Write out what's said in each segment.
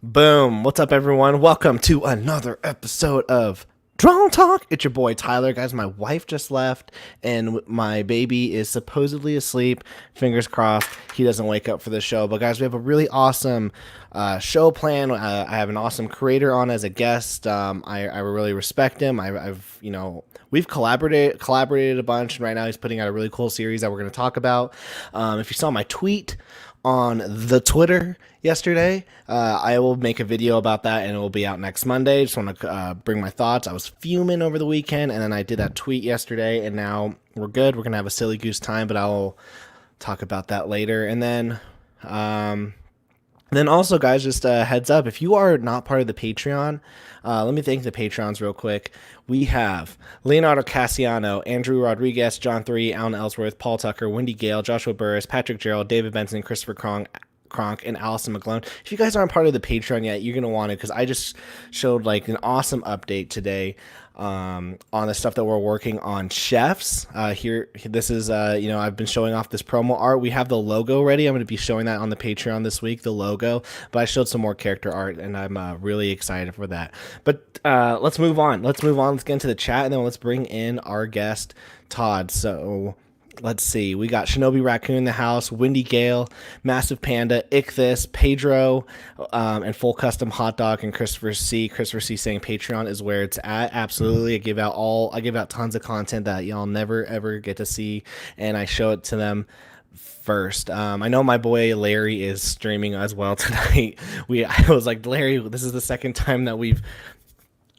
Boom. What's up, everyone? Welcome to another episode of Drone Talk. It's your boy Tyler. Guys, my wife just left and my baby is supposedly asleep. Fingers crossed he doesn't wake up for the show. But, guys, we have a really awesome show plan. I have an awesome creator on as a guest. I really respect him. We've collaborated a bunch, and right now he's putting out a really cool series that we're going to talk about. If you saw my tweet on the Twitter yesterday. I will make a video about that and it will be out next Monday. Just want to bring my thoughts. I was fuming over the weekend and then I did that tweet yesterday and now we're good. We're going to have a silly goose time, but I'll talk about that later. And then also, guys, just a heads up, if you are not part of the Patreon, let me thank the Patrons real quick. We have Leonardo Cassiano, Andrew Rodriguez, John 3, Alan Ellsworth, Paul Tucker, Wendy Gale, Joshua Burris, Patrick Gerald, David Benson, Christopher Kronk, and Allison McGlone. If you guys aren't part of the Patreon yet, you're going to want to, because I just showed like an awesome update today on the stuff that we're working on chefs. This is I've been showing off this promo art. We have the logo ready. I'm going to be showing that on the Patreon this week, the logo, but I showed some more character art and I'm really excited for that. But let's move on. Let's get into the chat and then let's bring in our guest Todd. So let's see. We got Shinobi Raccoon in the house, Windy Gale, Massive Panda, Ichthus, Pedro, and Full Custom Hot Dog, and Christopher C. Christopher C saying Patreon is where it's at. Absolutely. I give out tons of content that y'all never ever get to see, and I show it to them first. I know my boy Larry is streaming as well tonight. I was like, Larry, this is the second time that we've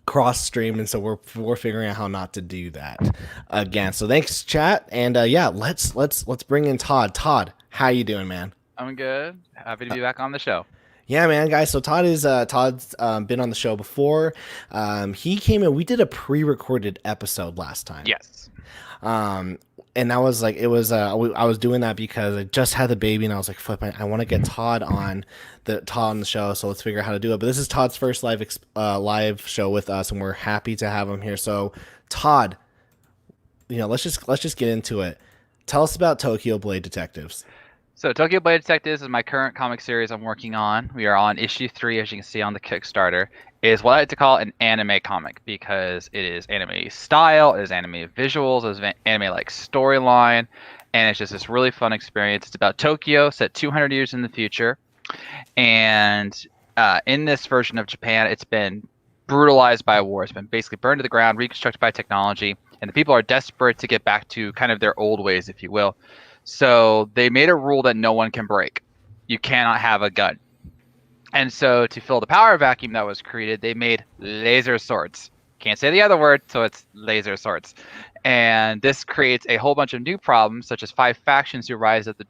cross streamed, and so we're figuring out how not to do that again. So thanks, chat, and let's bring in Todd. Todd, how you doing, man? I'm good. Happy to be back on the show. Yeah, man, guys. So Todd's been on the show before. He came in. We did a pre-recorded episode last time. Yes. And that was like, I was doing that because I just had the baby and I was like, flip, I want to get Todd on the show. So let's figure out how to do it. But this is Todd's first live show with us and we're happy to have him here. So Todd, let's just get into it. Tell us about Tokyo Blade Detectives. So Tokyo Blade Detectives is my current comic series I'm working on. We are on issue 3, as you can see on the Kickstarter. It is what I like to call an anime comic because it is anime style, it is anime visuals, it is anime-like storyline, and it's just this really fun experience. It's about Tokyo, set 200 years in the future, and in this version of Japan, it's been brutalized by a war. It's been basically burned to the ground, reconstructed by technology, and the people are desperate to get back to kind of their old ways, if you will. So they made a rule that no one can break. You cannot have a gun. And so to fill the power vacuum that was created, they made laser swords. Can't say the other word, so it's laser swords. And this creates a whole bunch of new problems, such as 5 factions who rise up to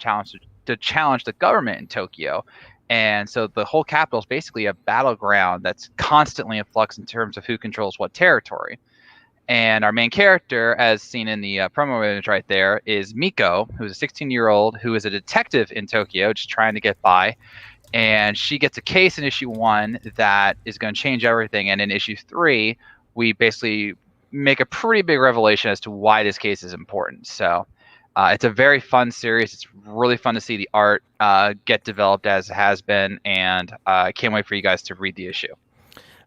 challenge the government in Tokyo. And so the whole capital is basically a battleground that's constantly in flux in terms of who controls what territory. And our main character, as seen in the promo image right there, is Miko, who's a 16-year-old who is a detective in Tokyo, just trying to get by. And she gets a case in issue 1 that is going to change everything. And in issue 3, we basically make a pretty big revelation as to why this case is important. So it's a very fun series. It's really fun to see the art get developed as it has been. And I can't wait for you guys to read the issue.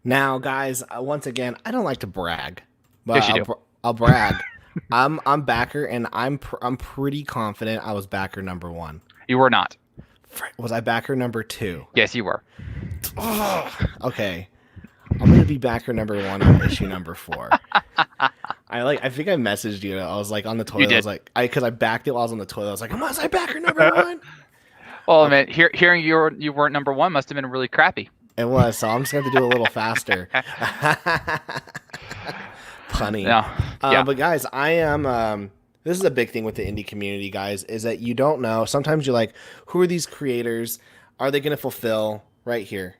Now, guys, once again, I don't like to brag. Yes, you But I'll brag. I'm backer, and I'm pretty confident I was backer number 1. You were not. Was I backer number 2? Yes, you were. Oh, okay. I'm gonna be backer number 1 on issue number 4. I think I messaged you. I was like on the toilet. You did. I was like, because I backed it while I was on the toilet. I was like, was I backer number 1? Well, man, hearing you weren't number 1 must have been really crappy. It was. So I'm just gonna have to do a little faster. Punny. No. Yeah. But guys, I am. This is a big thing with the indie community, guys, is that you don't know. Sometimes you're like, who are these creators? Are they going to fulfill? Right here.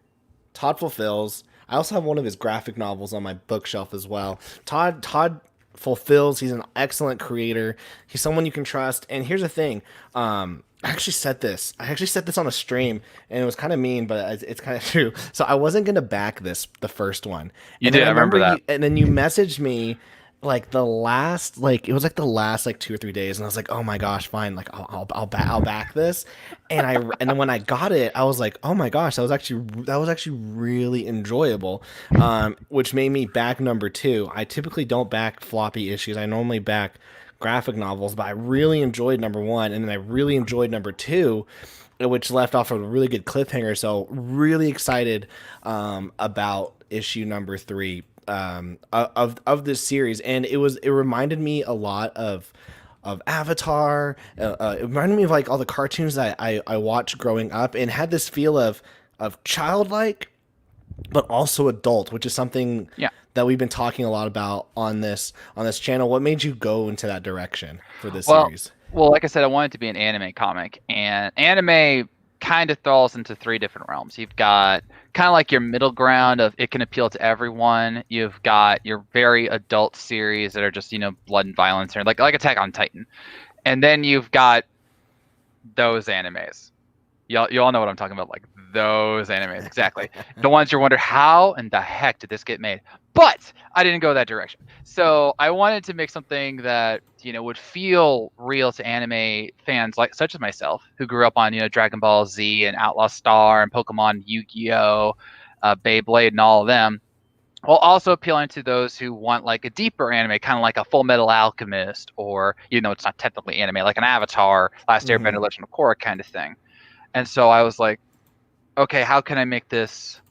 Todd fulfills. I also have one of his graphic novels on my bookshelf as well. Todd fulfills. He's an excellent creator. He's someone you can trust. And here's the thing. I actually said this on a stream, and it was kind of mean, but it's kind of true. So I wasn't going to back the first one. You did. I remember that. And then you messaged me like the last like it was like the last like 2 or 3 days, and I was like, oh my gosh, fine, like I'll back this, and then when I got it, I was like, oh my gosh, that was actually really enjoyable, which made me back number two. I typically don't back floppy issues. I normally back graphic novels, but I really enjoyed number one, and then I really enjoyed number two, which left off a really good cliffhanger. So really excited about issue number three of this series, and it reminded me a lot of Avatar. It reminded me of like all the cartoons that I watched growing up, and had this feel of childlike, but also adult, which is something Yeah. that we've been talking a lot about on this channel. What made you go into that direction for this Well, series? like I said, I want it to be an anime comic, and anime kind of falls into three different realms. You've got kind of like your middle ground of it can appeal to everyone. You've got your very adult series that are just blood and violence, or like Attack on Titan, and then you've got those animes. You all know what I'm talking about, like those animes, exactly. The ones you're wondering how in the heck did this get made? But I didn't go that direction. So I wanted to make something that would feel real to anime fans like such as myself, who grew up on Dragon Ball Z and Outlaw Star and Pokemon, Yu-Gi-Oh, Beyblade, and all of them. While also appealing to those who want like a deeper anime, kind of like a Full Metal Alchemist, or it's not technically anime, like an Avatar, Last Hmm. Airbender, Legend of Korra kind of thing. And so I was like, okay, how can I make this,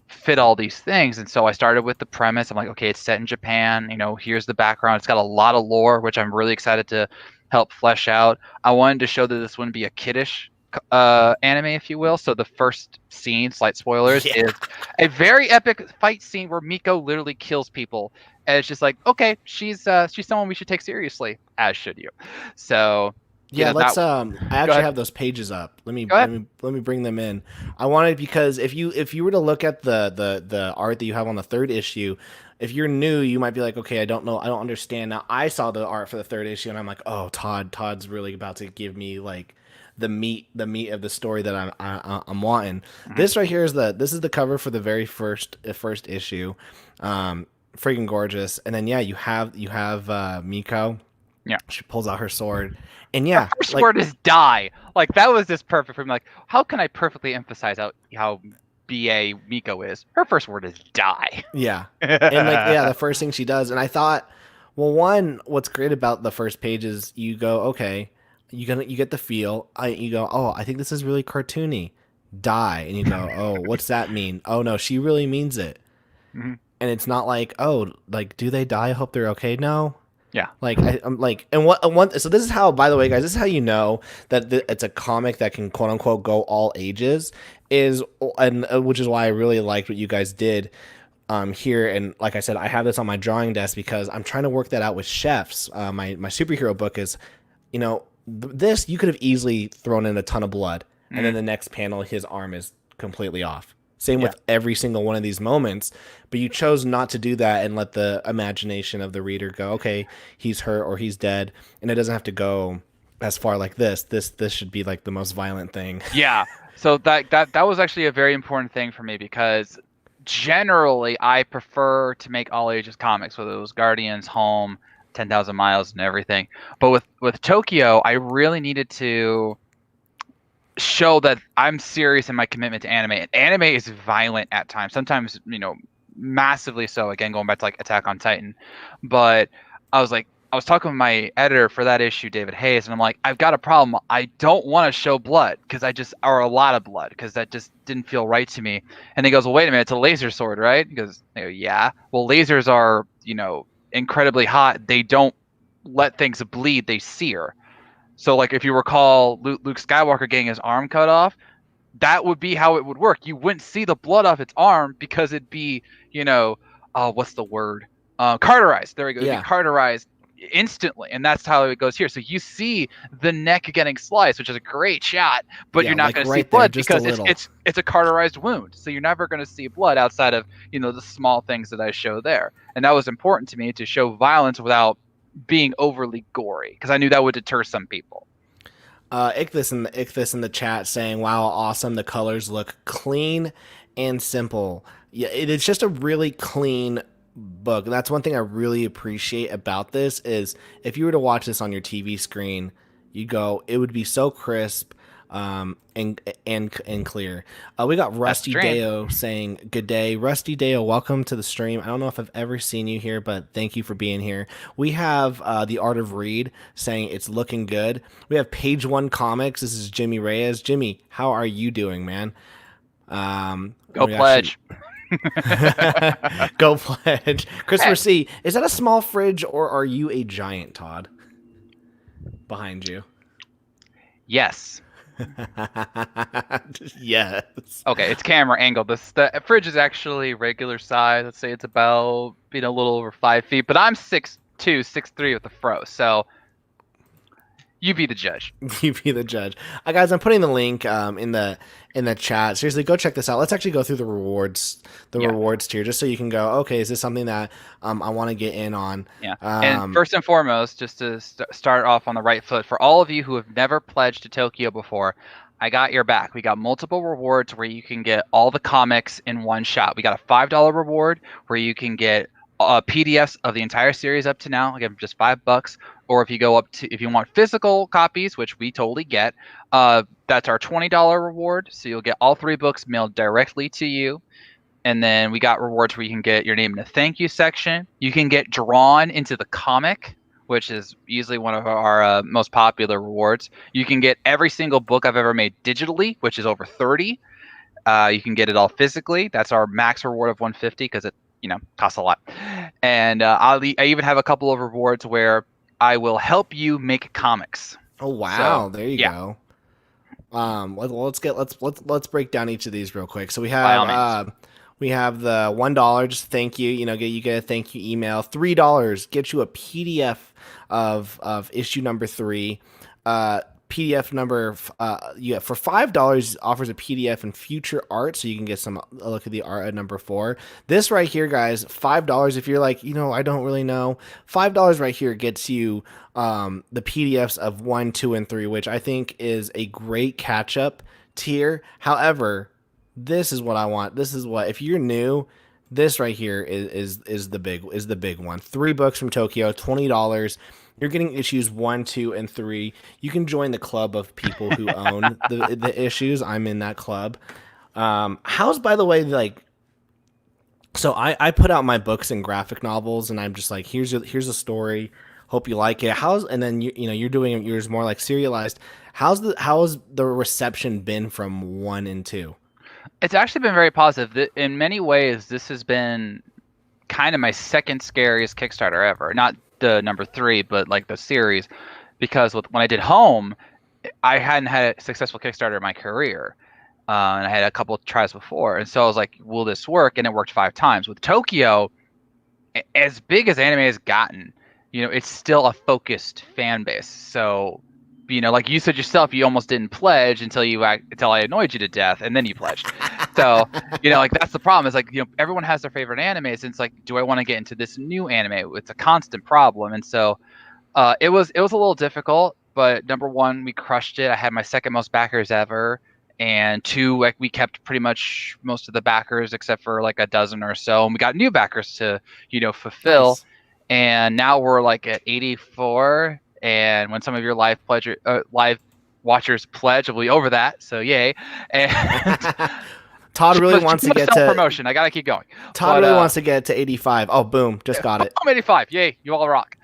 fit all these things? And so I started with the premise. I'm like, okay, it's set in Japan. Here's the background. It's got a lot of lore, which I'm really excited to help flesh out. I wanted to show that this wouldn't be a kiddish anime, if you will. So the first scene, slight spoilers, Yeah. is a very epic fight scene where Miko literally kills people. And it's just like, okay, she's someone we should take seriously, as should you. So, Yeah, that. let's I Go actually ahead. have those pages up. Go ahead. Let me bring them in. I wanted, because if you were to look at the art that you have on the third issue, if you're new, you might be like, okay, I don't know, I don't understand. Now I saw the art for the third issue, and I'm like, oh, Todd's really about to give me like the meat of the story that I'm wanting. Mhm. This right here is this is the cover for the very first issue. Freaking gorgeous. And then yeah, you have Miko. Yeah. She pulls out her sword, and Her yeah, first like word is die. Like that was just perfect for me. Like, how can I perfectly emphasize how BA Miko is? Her first word is die. yeah, and like yeah, the first thing she does, and I thought, well, one, what's great about the first page is you go, okay, you get the feel. You go, oh, I think this is really cartoony. Die, and you go, oh, what's that mean? Oh no, she really means it, Mhm. and it's not like, oh, like, do they die? I hope they're okay. No, Yeah. like I'm like, and what one. So this is how, by the way, guys, this is how you know that it's a comic that can quote unquote go all ages. Is and which is why I really liked what you guys did here. And like I said, I have this on my drawing desk because I'm trying to work that out with chefs. My superhero book is, this you could have easily thrown in a ton of blood, and then Mhm. the next panel, his arm is completely off. Same Yeah. with every single one of these moments, but you chose not to do that and let the imagination of the reader go, okay, he's hurt or he's dead, and it doesn't have to go as far like this. This should be like the most violent thing. Yeah. So that was actually a very important thing for me because generally I prefer to make all ages comics, whether it was Guardians, Home, 10,000 Miles, and everything. But with Tokyo, I really needed to show that I'm serious in my commitment to anime. And anime is violent at times, sometimes, massively so. Again, going back to like Attack on Titan. But I was talking with my editor for that issue, David Hayes, and I'm like, I've got a problem. I don't want to show blood because or a lot of blood, because that just didn't feel right to me. And he goes, well, wait a minute, it's a laser sword, right? He goes, yeah. Well, lasers are, incredibly hot. They don't let things bleed, they sear. So, like, if you recall Luke Skywalker getting his arm cut off, that would be how it would work. You wouldn't see the blood off its arm because it'd be, what's the word? Carterized. There we go. It'd be Yeah, carterized instantly, and that's how it goes here. So you see the neck getting sliced, which is a great shot, but yeah, you're not like going to see right there, blood just a because little. it's a carterized wound. So you're never going to see blood outside of the small things that I show there, and that was important to me to show violence without being overly gory because I knew that would deter some people. Ichthus in the chat saying, "Wow, awesome! The colors look clean and simple. Yeah, it's just a really clean. book. And that's one thing I really appreciate about this is if you were to watch this on your TV screen, you go, it would be so crisp, and clear. We got That's the Rusty dream. Deo saying good day. Rusty Deo, welcome to the stream. I don't know if I've ever seen you here, but thank you for being here. We have the Art of Read saying it's looking good. We have Page One Comics. This is Jimmy Reyes. Jimmy, how are you doing, man? Go We actually pledge. go pledge. Christopher Hey, C, is that a small fridge or are you a giant, Todd? Behind you. yes. Yes. Okay, it's camera angle. The fridge is actually regular size. Let's say it's about a little over 5 feet, but I'm 6'2", 6'3" with the fro. So you be the judge. You be the judge. Guys, I'm putting the link in the chat. Seriously, go check this out. Let's actually go through the Yeah, rewards tier, just so you can go, okay, is this something that I want to get in on? yeah. And first and foremost, just to start off on the right foot, for all of you who have never pledged to Tokyo before, I got your back. We got multiple rewards where you can get all the comics in one shot. We got a $5 reward where you can get PDFs of the entire series up to now, again, just $5. Or if you want physical copies, which we totally get, that's our $20 reward. So you'll get all 3 books mailed directly to you. And then we got rewards where you can get your name in a thank you section. You can get drawn into the comic, which is easily one of our most popular rewards. You can get every single book I've ever made digitally, which is over 30. You can get it all physically. That's our max reward of 150 because it costs a lot. And I even have a couple of rewards where I will help you make comics. Oh So wow, there you yeah, go. Let's break down each of these real quick. So by all means. we have the $1, just thank you. You get a thank you email. $3 gets you a PDF of issue number 3. PDF number for $5 offers a PDF and future art, so you can get a look at the art at number 4. This right here, guys, $5. If you're like, I don't really know, $5 right here gets you the PDFs of 1, 2, and 3, which I think is a great catch up tier. However, this is what I want. This is what, if you're new, this right here is the big one. 3 books from Tokyo, $20. You're getting issues 1, 2, and 3. You can join the club of people who own the issues. I'm in that club. How's, by the way, like, so I put out my books and graphic novels, and I'm just like, here's a story. Hope you like it. And then you're doing yours more like serialized. How's the reception been from 1 and 2? It's actually been very positive. In many ways, this has been kind of my second scariest Kickstarter ever. Not the number 3, but like the series, because when I did Home, I hadn't had a successful Kickstarter in my career, and I had a couple of tries before, and so I was like, "Will this work?" And it worked 5 times. With Tokyo, as big as anime has gotten, it's still a focused fan base. So, like you said yourself, you almost didn't pledge until I annoyed you to death, and then you pledged. So, like that's the problem. Is like, everyone has their favorite animes, and it's like, do I want to get into this new anime? It's a constant problem, and so it was a little difficult. But number 1, we crushed it. I had my second most backers ever, and 2, like we kept pretty much most of the backers except for like a dozen or so, and we got new backers to fulfill. Nice. And now we're like at 84. And when some of your live watchers pledge, we'll be over that. So yay! And Todd really wants to get to promotion. I gotta keep going. Todd really wants to get to 85. Oh, boom! Just got it. I'm 85. Yay! You all rock.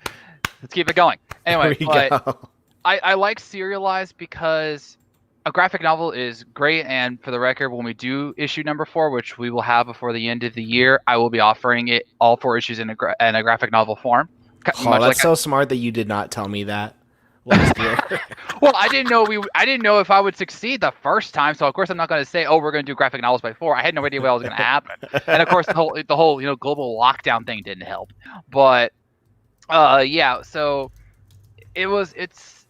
Let's keep it going. Anyway, Go. I like serialized because a graphic novel is great. And for the record, when we do issue number 4, which we will have before the end of the year, I will be offering it all 4 issues in a graphic novel form. Oh, that's so smart that you did not tell me that last year. Well, I didn't know if I would succeed the first time, so of course I'm not going to say, "Oh, we're going to do graphic novels by 4." I had no idea what was going to happen, and of course the whole global lockdown thing didn't help. But yeah, so it's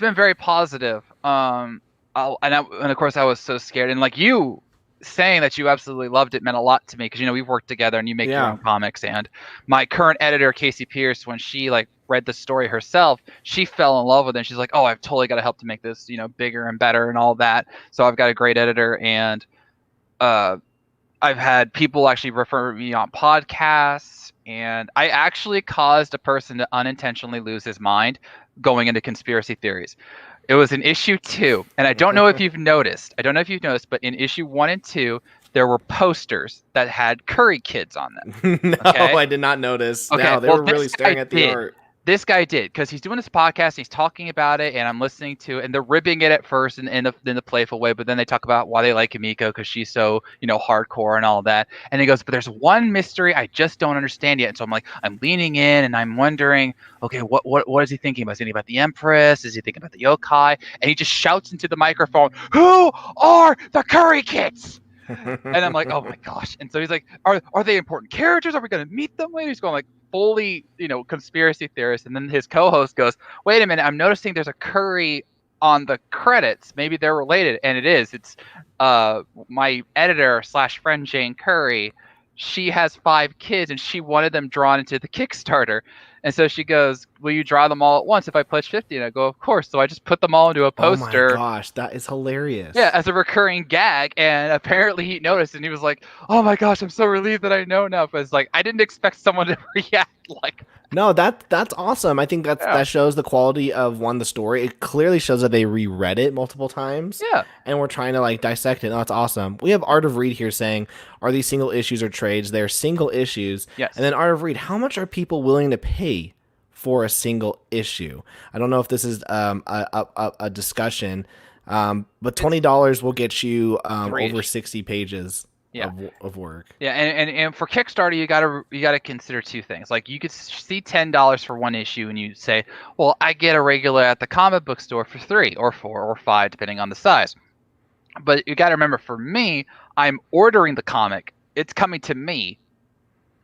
been very positive. And of course I was so scared, and like you saying that you absolutely loved it meant a lot to me because we've worked together and you make your own comics. And my current editor, Casey Pierce, when she like read the story herself, she fell in love with it. And she's like, "Oh, I've totally got to help to make this bigger and better and all that." So I've got a great editor, and I've had people actually refer me on podcasts, and I actually caused a person to unintentionally lose his mind going into conspiracy theories. It was in issue 2, and I don't know if you've noticed. I don't know if you've noticed, but in issue 1 and 2, there were posters that had Curry Kids on them. No, Okay. I did not notice. Okay. No, they Well, were really staring at the art. This guy did because he's doing this podcast and he's talking about it, and I'm listening to it, and they're ribbing it at first in the playful way, but then they talk about why they like Emiko because she's so hardcore and all that. And he goes, but there's one mystery I just don't understand yet. And so I'm leaning in and I'm wondering, okay, what is he thinking about? Is he thinking about the Empress? Is he thinking about the yokai? And he just shouts into the microphone, "Who are the Curry Kids?" And I'm like, oh my gosh. And so he's like, are they important characters? Are we going to meet them later? He's going like fully, conspiracy theorist. And then his co-host goes, wait a minute, I'm noticing there's a Curry on the credits. Maybe they're related. And it is. It's my editor / friend Jane Curry. She has 5 kids and she wanted them drawn into the Kickstarter. And so she goes, will you draw them all at once if I pledge 50? And I go, of course. So I just put them all into a poster. Oh my gosh, that is hilarious. Yeah, as a recurring gag. And apparently he noticed and he was like, oh my gosh, I'm so relieved that I know now. Because I didn't expect someone to react like. No, that's awesome. I think that shows the quality of the story. It clearly shows that they reread it multiple times. Yeah. And we're trying to dissect it. No, that's awesome. We have Art of Read here saying, are these single issues or trades? They're single issues. Yes. And then Art of Read, how much are people willing to pay for a single issue? I don't know if this is a discussion, but $20 will get you over 60 pages. Yeah. Of work. Yeah, and for Kickstarter, you gotta consider 2 things. Like you could see $10 for 1 issue, and you say, well, I get a regular at the comic book store for 3 or 4 or 5, depending on the size. But you gotta remember, for me, I'm ordering the comic. It's coming to me,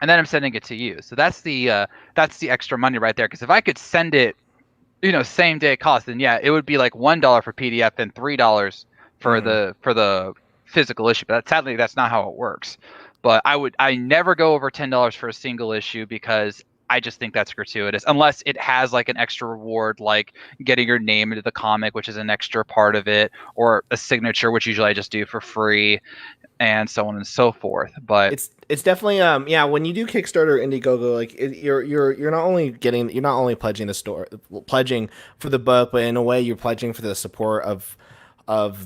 and then I'm sending it to you. So that's the extra money right there. Because if I could send it, same day cost, then yeah, it would be like $1 for PDF and $3 for the physical issue, but sadly that's not how it works. But I never go over $10 for a single issue because I just think that's gratuitous, unless it has an extra reward, like getting your name into the comic, which is an extra part of it, or a signature, which usually I just do for free, and so on and so forth. But it's definitely when you do Kickstarter, Indiegogo, you're not only pledging for the book, but in a way you're pledging for the support of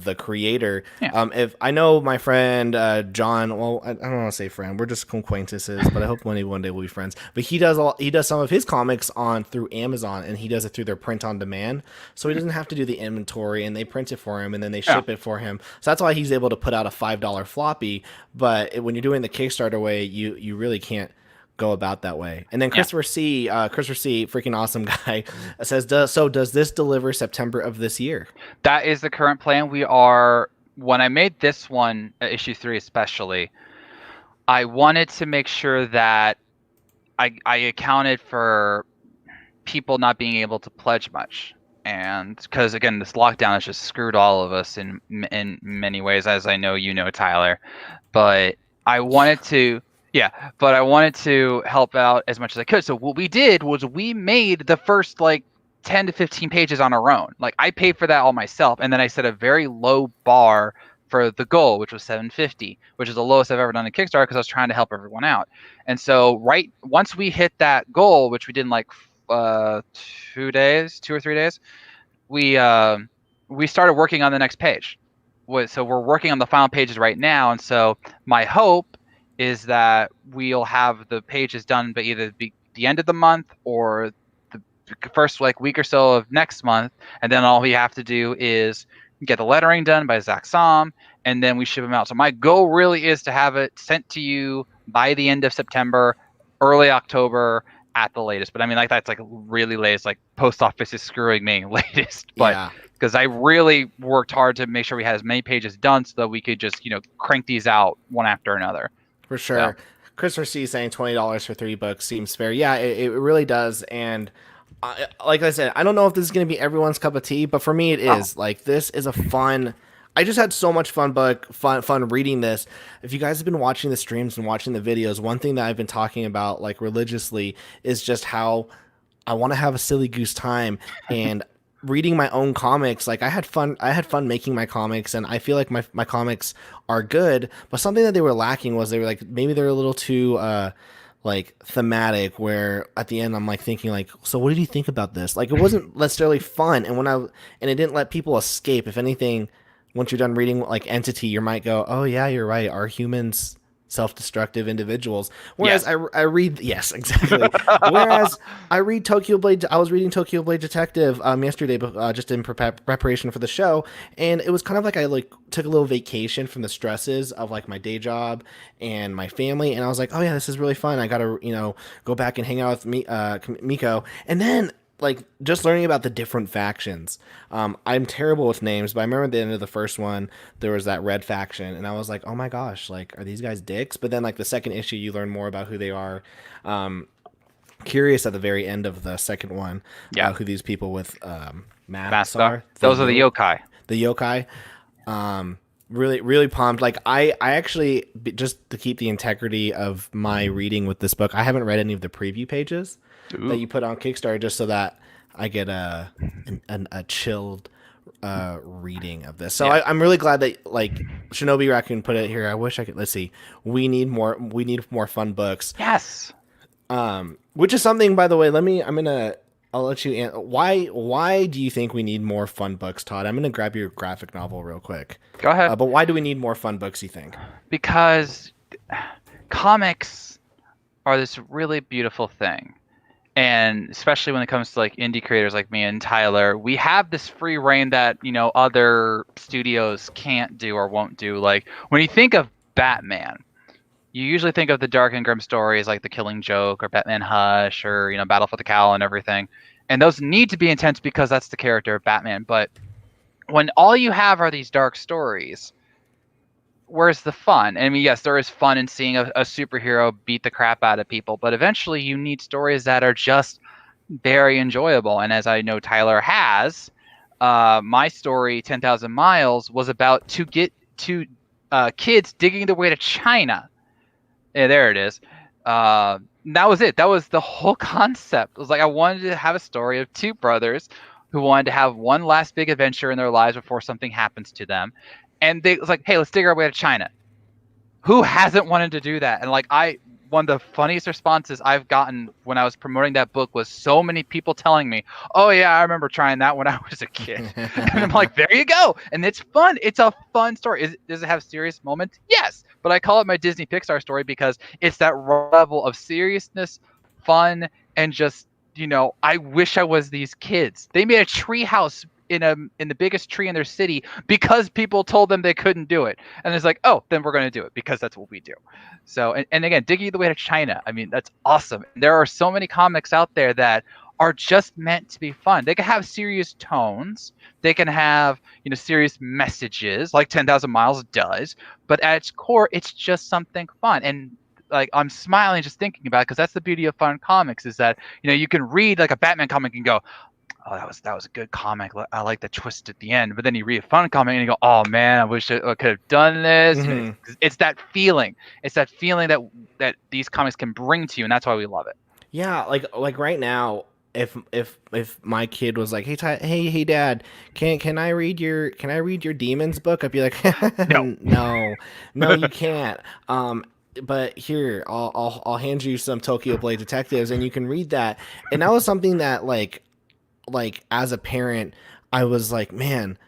the creator. Yeah. If I know my friend John, well, I don't want to say friend, we're just acquaintances, but I hope one day we'll be friends. But he does some of his comics through Amazon, and he does it through their print on demand, so he doesn't have to do the inventory, and they print it for him, and then they ship it for him. So that's why he's able to put out a $5 floppy. But when you're doing the Kickstarter way, you really can't go about that way. And then Christopher C, freaking awesome guy, says, does this deliver September of this year? That is the current plan. When I made this one, issue 3 especially, I wanted to make sure that I accounted for people not being able to pledge much. And because again, this lockdown has just screwed all of us in many ways, as I know Tyler. But I wanted to help out as much as I could. So what we did was we made the first 10 to 15 pages on our own. I paid for that all myself, and then I set a very low bar for the goal, which was $750, which is the lowest I've ever done in Kickstarter because I was trying to help everyone out. And so once we hit that goal, which we did in 2 or 3 days, we started working on the next page. So we're working on the final pages right now, and so my hope is that we'll have the pages done by either the end of the month or the first week or so of next month, and then all we have to do is get the lettering done by Zach Som, and then we ship them out. So my goal really is to have it sent to you by the end of September, early October at the latest. But I mean, that's really latest. Post office is screwing me latest, but because I really worked hard to make sure we had as many pages done so that we could just crank these out one after another. For sure. Yeah. Christopher C saying $20 for 3 books seems fair. Yeah, it really does. And like I said, I don't know if this is going to be everyone's cup of tea, but for me it is. This is a fun. I just had so much fun reading this. If you guys have been watching the streams and watching the videos, one thing that I've been talking about religiously is just how I want to have a silly goose time. And reading my own comics, like I had fun making my comics, and I feel like my comics are good, but something that they were lacking was they were like maybe they're a little too like thematic, where at the end I'm like thinking like, so what did you think about this? Like it wasn't necessarily fun, and it didn't let people escape. If anything, once you're done reading like Entity, you might go, oh yeah, you're right, are humans self-destructive individuals? Whereas Yes. I read, yes, exactly. Whereas I read Tokyo Blade. I was reading Tokyo Blade Detective yesterday, just in preparation for the show, and it was kind of like I like took a little vacation from the stresses of like my day job and my family, and I was like, oh yeah, this is really fun. I gotta go back and hang out with Miko, and then like just learning about the different factions. I'm terrible with names, but I remember at the end of the first one, there was that red faction, and I was like, oh my gosh, like are these guys dicks? But then like the second issue, you learn more about who they are. Curious at the very end of the second one, Yeah. who these people with masks Mascot. are. Those are the yokai. The yokai. Really really pumped. Like I actually, just to keep the integrity of my reading with this book, I haven't read any of the preview pages that Ooh. you put on Kickstarter, just so that I get a chilled reading of this. So Yeah. I'm really glad that like Shinobi Raccoon put it here. I wish I could. Let's see. We need more fun books. Yes. Which is something, by the way. I'll let you. Why do you think we need more fun books, Todd? I'm gonna grab your graphic novel real quick. Go ahead. But why do we need more fun books, you think? Because comics are this really beautiful thing. And especially when it comes to like indie creators like me and Tyler, we have this free reign that, other studios can't do or won't do. Like when you think of Batman, you usually think of the dark and grim stories like The Killing Joke or Batman Hush or, Battle for the Cowl and everything. And those need to be intense because that's the character of Batman. But when all you have are these dark stories, where's the fun? I mean, yes, there is fun in seeing a superhero beat the crap out of people, but eventually you need stories that are just very enjoyable. And as I know Tyler has, my story, 10,000 Miles, was about to get to kids digging their way to China. Yeah, there it is. That was it. That was the whole concept. It was like I wanted to have a story of two brothers who wanted to have one last big adventure in their lives before something happens to them. And they was like, hey, let's dig our way to China. Who hasn't wanted to do that? And like one of the funniest responses I've gotten when I was promoting that book was so many people telling me, oh yeah, I remember trying that when I was a kid. And I'm like, there you go. And it's fun. It's a fun story. Does it have serious moments? Yes. But I call it my Disney Pixar story because it's that level of seriousness, fun, and just, I wish I was these kids. They made a tree house in the biggest tree in their city because people told them they couldn't do it. And it's like, oh, then we're going to do it because that's what we do. So, and again, digging the way to China. I mean, that's awesome. There are so many comics out there that are just meant to be fun. They can have serious tones. They can have, serious messages like 10,000 Miles does. But at its core, it's just something fun. And like I'm smiling just thinking about it because that's the beauty of fun comics is that, you can read like a Batman comic and go, oh, that was a good comic. I like the twist at the end. But then you read a fun comic and you go, oh man, I wish I could have done this. Mm-hmm. It's that feeling. It's that feeling that these comics can bring to you, and that's why we love it. Yeah, like right now, if my kid was like, hey Dad, can I read your demons book? I'd be like, No. no, you can't. But here, I'll hand you some Tokyo Blade Detectives, and you can read that. And that was something that like as a parent, I was like, man,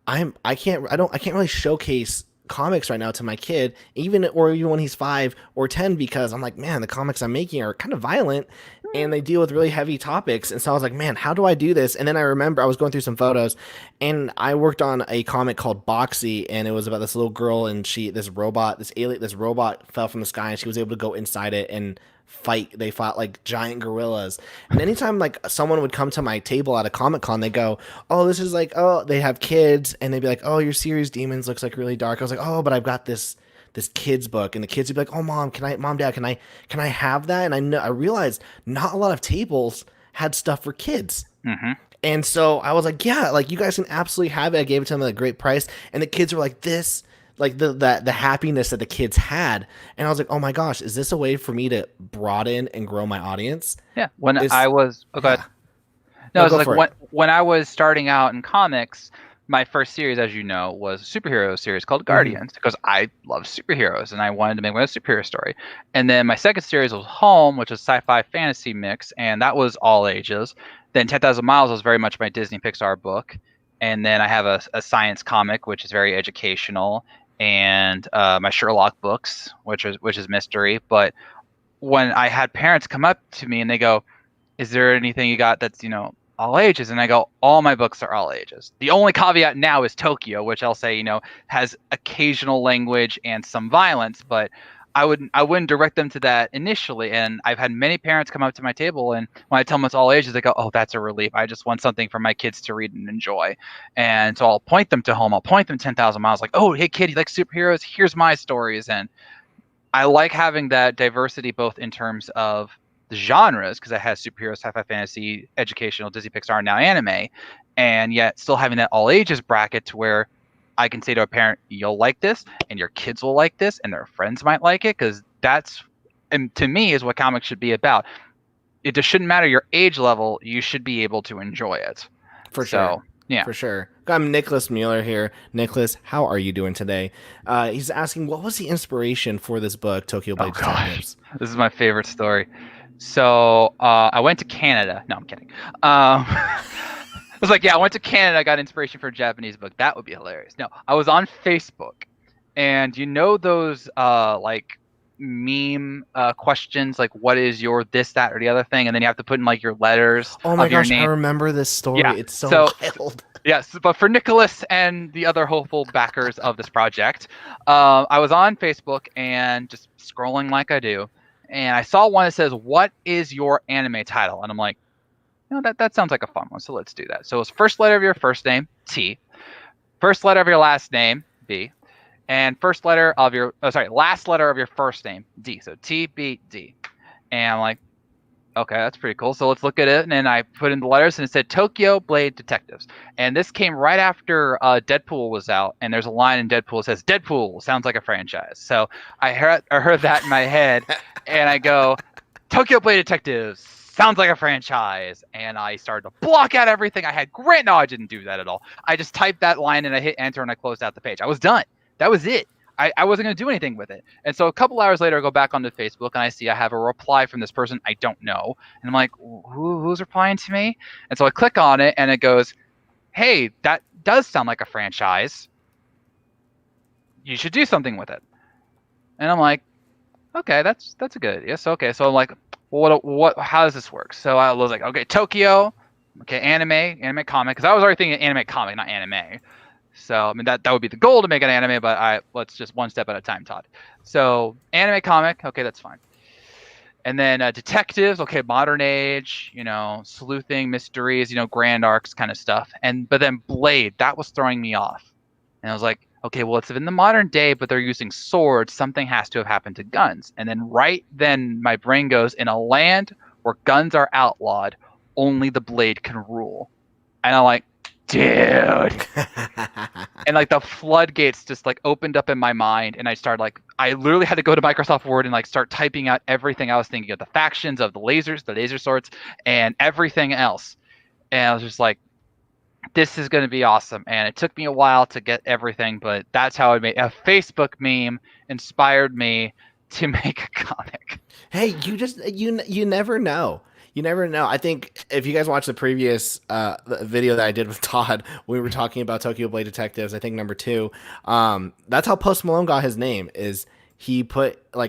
I can't really showcase comics right now to my kid, even when he's 5 or 10, because I'm like, man, the comics I'm making are kind of violent and they deal with really heavy topics. And so I was like, man, how do I do this? And then I remember I was going through some photos, and I worked on a comic called Boxy, and it was about this little girl, and this robot fell from the sky, and she was able to go inside it and they fought like giant gorillas. And anytime like someone would come to my table at a Comic-Con, they go, oh, this is like, oh, they have kids, and they'd be like, oh, your series Demons looks like really dark. I was like, oh, but I've got this kids book. And the kids would be like, oh, mom, dad, can I have that? And I realized not a lot of tables had stuff for kids. Mm-hmm. And so I was like, yeah, like you guys can absolutely have it. I gave it to them at a great price, and the kids were like, this, like the happiness that the kids had. And I was like, oh my gosh, is this a way for me to broaden and grow my audience? Yeah. When It's, I was, oh, go yeah. ahead. No, No, it's go like for it. when I was starting out in comics, my first series, as you know, was a superhero series called Hmm. Guardians because I love superheroes and I wanted to make my own superhero story. And then my second series was Home, which was sci-fi fantasy mix, and that was all ages. Then 10,000 Miles was very much my Disney Pixar book. And then I have a science comic, which is very educational, and my Sherlock books, which is mystery. But when I had parents come up to me and they go, is there anything you got that's, all ages? And I go, all my books are all ages. The only caveat now is Tokyo, which I'll say, has occasional language and some violence, but I wouldn't direct them to that initially. And I've had many parents come up to my table, and when I tell them it's all ages, they go, oh, that's a relief. I just want something for my kids to read and enjoy. And so I'll point them to Home. I'll point them 10,000 Miles, like, oh, hey kid, you like superheroes? Here's my stories. And I like having that diversity both in terms of the genres, because it has superhero, sci-fi, fantasy, educational, Disney, Pixar, and now anime, and yet still having that all ages bracket to where I can say to a parent, you'll like this, and your kids will like this, and their friends might like it, because that's, and to me, is what comics should be about. It just shouldn't matter your age level; you should be able to enjoy it. For sure. So yeah. For sure. I'm Nicholas Mueller here. Nicholas, how are you doing today? He's asking, what was the inspiration for this book, Tokyo Oh Blade gosh, Detectives? this is my favorite story. So I went to Canada. No, I'm kidding. I was like, yeah, I went to Canada. I got inspiration for a Japanese book. That would be hilarious. No, I was on Facebook, and those like meme questions, like what is your this, that, or the other thing, and then you have to put in like your letters Oh my of your gosh, I name. remember this Yeah. story. It's so So wild. yes, but for Nicholas and the other hopeful backers of this project, I was on Facebook and just scrolling like I do, and I saw one that says, "What is your anime title?" And I'm like, that sounds like a fun one, so let's do that. So it's first letter of your first name, T, first letter of your last name, B, and last letter of your first name, D. So T, B, D. And I'm like, okay, that's pretty cool. So let's look at it. And then I put in the letters and it said Tokyo Blade Detectives. And this came right after Deadpool was out. And there's a line in Deadpool that says, Deadpool sounds like a franchise. So I heard that in my head and I go, Tokyo Blade Detectives sounds like a franchise. And I started to block out everything I had. No, I didn't do that at all. I just typed that line and I hit enter and I closed out the page. I was done. That was it. I wasn't going to do anything with it. And so a couple hours later, I go back onto Facebook and I see I have a reply from this person I don't know. And I'm like, who's replying to me? And so I click on it and it goes, hey, that does sound like a franchise. You should do something with it. And I'm like, okay, that's a good idea. So okay, so I'm like, well, how does this work? So I was like, okay, Tokyo, okay, anime comic, because I was already thinking anime comic, not anime. So I mean that would be the goal to make an anime, but let's just one step at a time, Todd. So anime comic, okay, that's fine. And then detectives, okay, modern age, sleuthing, mysteries, grand arcs kind of stuff. But then Blade, that was throwing me off. And I was like, okay, well, it's in the modern day, but they're using swords. Something has to have happened to guns. And then right then my brain goes, in a land where guns are outlawed, only the blade can rule. And I'm like, dude. And like the floodgates just like opened up in my mind, and I literally had to go to Microsoft Word and like start typing out everything I was thinking of, the factions, of the lasers, the laser swords, and everything else. And I was just like, this is going to be awesome. And it took me a while to get everything, but that's how I made a Facebook meme inspired me to make a comic. Hey, you never know. You never know. I think if you guys watch the previous video that I did with Todd, we were talking about Tokyo Blade Detectives. I think number 2. That's how Post Malone got his name. Is he put he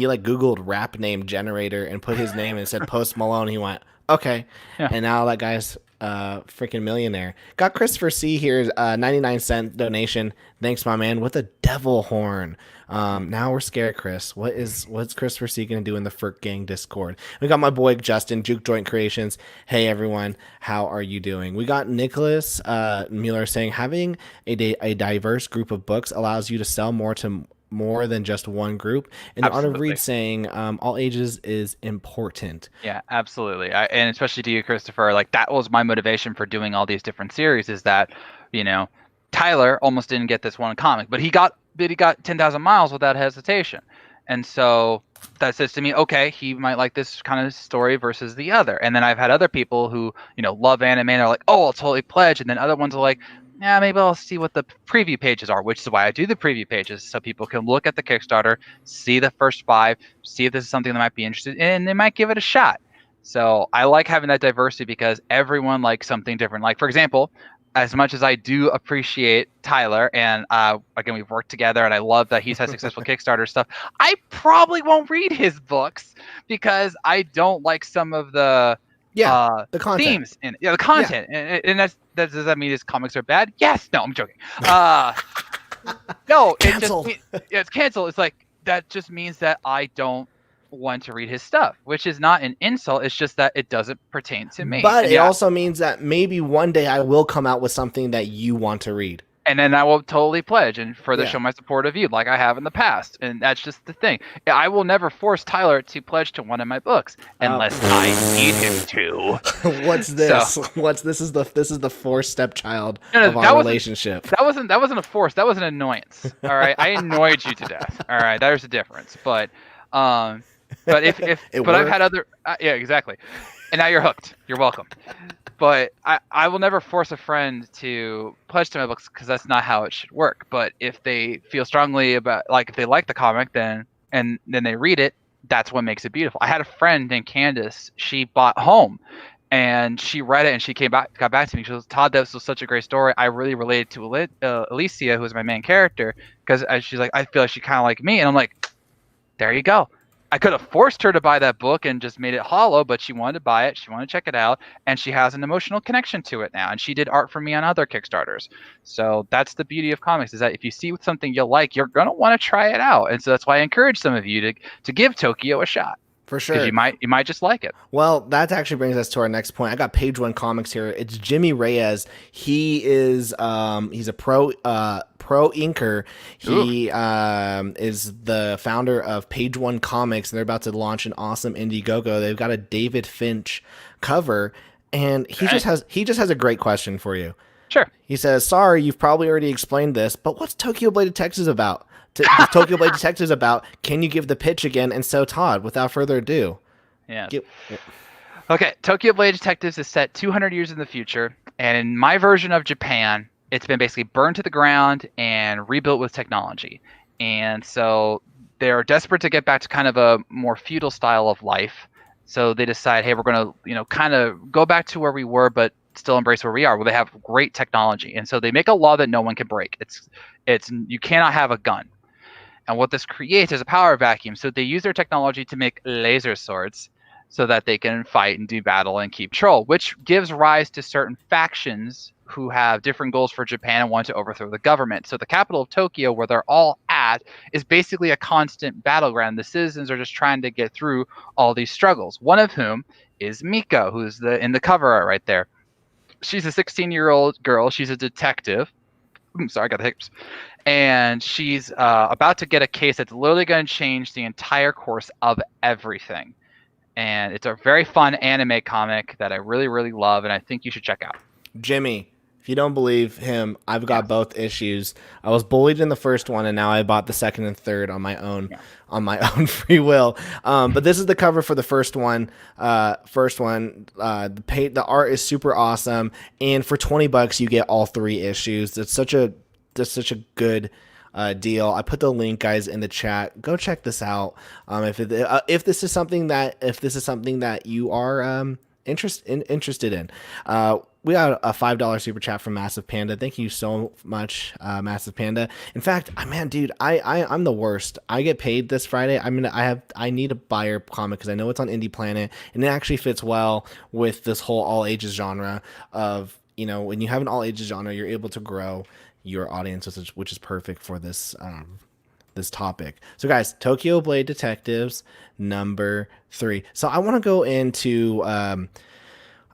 Googled rap name generator and put his name and said Post Malone. He went okay, Yeah. and now that guy's freaking millionaire. Got Christopher C here's 99-cent donation. Thanks, my man, with a devil horn. Now we're scared, Chris. What's Christopher C gonna do in the Ferk Gang Discord? We got my boy Justin, Juke Joint Creations. Hey everyone, how are you doing? We got Nicholas Mueller saying having a diverse group of books allows you to sell more than just one group. And the Art of Absolutely. Reed saying all ages is important. Yeah, absolutely. And especially to you, Christopher, like that was my motivation for doing all these different series is that, you know, Tyler almost didn't get this one comic, but he got 10,000 miles without hesitation. And so that says to me, okay, he might like this kind of story versus the other. And then I've had other people who, love anime and they're like, oh, I'll totally pledge. And then other ones are like, yeah, maybe I'll see what the preview pages are, which is why I do the preview pages so people can look at the Kickstarter, see the first 5, see if this is something they might be interested in, and they might give it a shot. So I like having that diversity because everyone likes something different. Like, for example, as much as I do appreciate Tyler, and again, we've worked together, and I love that he's had successful Kickstarter stuff, I probably won't read his books because I don't like some of the Yeah, the content. themes and the Yeah. content. And does that mean his comics are bad? Yes. No, I'm joking. No, Cancel. it's canceled. It's like that just means that I don't want to read his stuff, which is not an insult. It's just that it doesn't pertain to me. But And it yeah, also means that maybe one day I will come out with something that you want to read. and then I will totally pledge and further Yeah. show my support of you, like I have in the past. And that's just the thing. I will never force Tyler to pledge to one of my books unless I need him to. What's So this? This is the fourth stepchild no, of our relationship. that wasn't a force. That was an annoyance. All right, I annoyed you to death. All right, there's a difference. Um, but if It but I've worked. had other yeah, exactly. And now you're hooked. You're welcome. But I will never force a friend to pledge to my books because that's not how it should work. But if they feel strongly about, like, if they like the comic, then they read it, that's what makes it beautiful. I had a friend named Candace. She bought Home, and she read it, and she got back to me. She goes, Todd, this was such a great story. I really related to Alicia, who's my main character, because she's like, I feel like she kind of like me, and I'm like, there you go. I could have forced her to buy that book and just made it hollow, but she wanted to buy it. She wanted to check it out, and she has an emotional connection to it now. And she did art for me on other Kickstarters. So that's the beauty of comics, is that if you see something you like, you're gonna want to try it out. And so that's why I encourage some of you to give Tokyo a shot, For because sure. you might just like it. Well, that actually brings us to our next point. I got Page One Comics here. It's Jimmy Reyes. He is he's a pro inker. He is the founder of Page One Comics, and they're about to launch an awesome Indiegogo. They've got a David Finch cover, and he just has a great question for you. Sure. He says, "Sorry, you've probably already explained this, but what's Tokyo Blade Detectives about? Tokyo Blade Detectives about? Can you give the pitch again?" And so, Todd, without further ado, Yeah. get, Okay, Tokyo Blade Detectives is set 200 years in the future, and in my version of Japan, it's been basically burned to the ground and rebuilt with technology. And so they're desperate to get back to kind of a more feudal style of life. So they decide, hey, we're going to, kind of go back to where we were, but still embrace where we are. Well, they have great technology, and so they make a law that no one can break. It's you cannot have a gun. And what this creates is a power vacuum. So they use their technology to make laser swords so that they can fight and do battle and keep control, which gives rise to certain factions who have different goals for Japan and want to overthrow the government. So the capital of Tokyo, where they're all at, is basically a constant battleground. The citizens are just trying to get through all these struggles. One of whom is Miko, who's in the cover art right there. She's a 16-year-old girl. She's a detective. Sorry, I got the hiccups. And she's about to get a case that's literally going to change the entire course of everything. And it's a very fun anime comic that I really, really love, and I think you should check out. Jimmy, if you don't believe him, I've got both issues. I was bullied in the first one, and now I bought the second and third on my own free will. But this is the cover for the first one. The art is super awesome, and for $20 you get all 3 issues. That's such a good deal. I put the link, guys, in the chat. Go check this out. If this is something that you are interested in. We got a $5 super chat from Massive Panda. Thank you so much, Massive Panda. In fact, I'm the worst. I get paid this Friday. I need to buy your comic because I know it's on Indie Planet, and it actually fits well with this whole all ages genre of, when you have an all ages genre, you're able to grow your audience, which is perfect for this topic. So guys, Tokyo Blade Detectives number 3. So I want to go into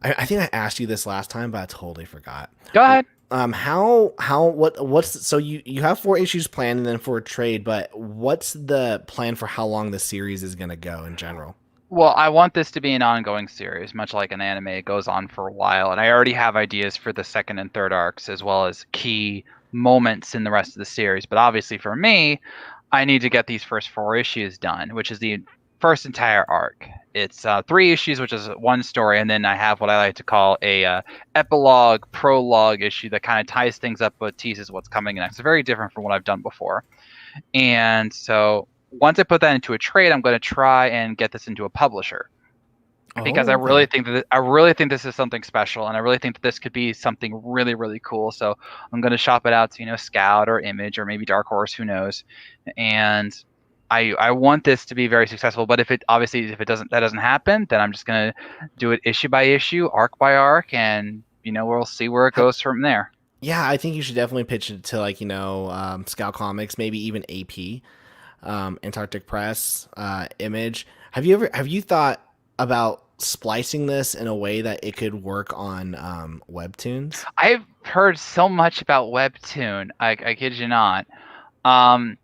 I think I asked you this last time, but I totally forgot. Go ahead. What's so you have 4 issues planned and then for a trade, but what's the plan for how long the series is going to go in general? Well, I want this to be an ongoing series, much like an anime. It goes on for a while, and I already have ideas for the second and third arcs, as well as key moments in the rest of the series. But obviously for me, I need to get these first 4 issues done, which is the first entire arc. It's 3 issues, which is one story, and then I have what I like to call a epilogue, prologue issue that kind of ties things up but teases what's coming next. It's very different from what I've done before. And so once I put that into a trade, I'm going to try and get this into a publisher because I Oh, really okay. think that I really think this is something special, and I really think that this could be something really really cool. So I'm going to shop it out to Scout or Image or maybe Dark Horse, who knows. And I want this to be very successful. But if it doesn't happen, then I'm just going to do it issue by issue, arc by arc, and we'll see where it Ha- goes from there. Yeah, I think you should definitely pitch it to like Scout Comics, maybe even AP, Antarctic Press, Image. Have you thought about splicing this in a way that it could work on Webtoons? I've heard so much about Webtoon. I kid you not. Um,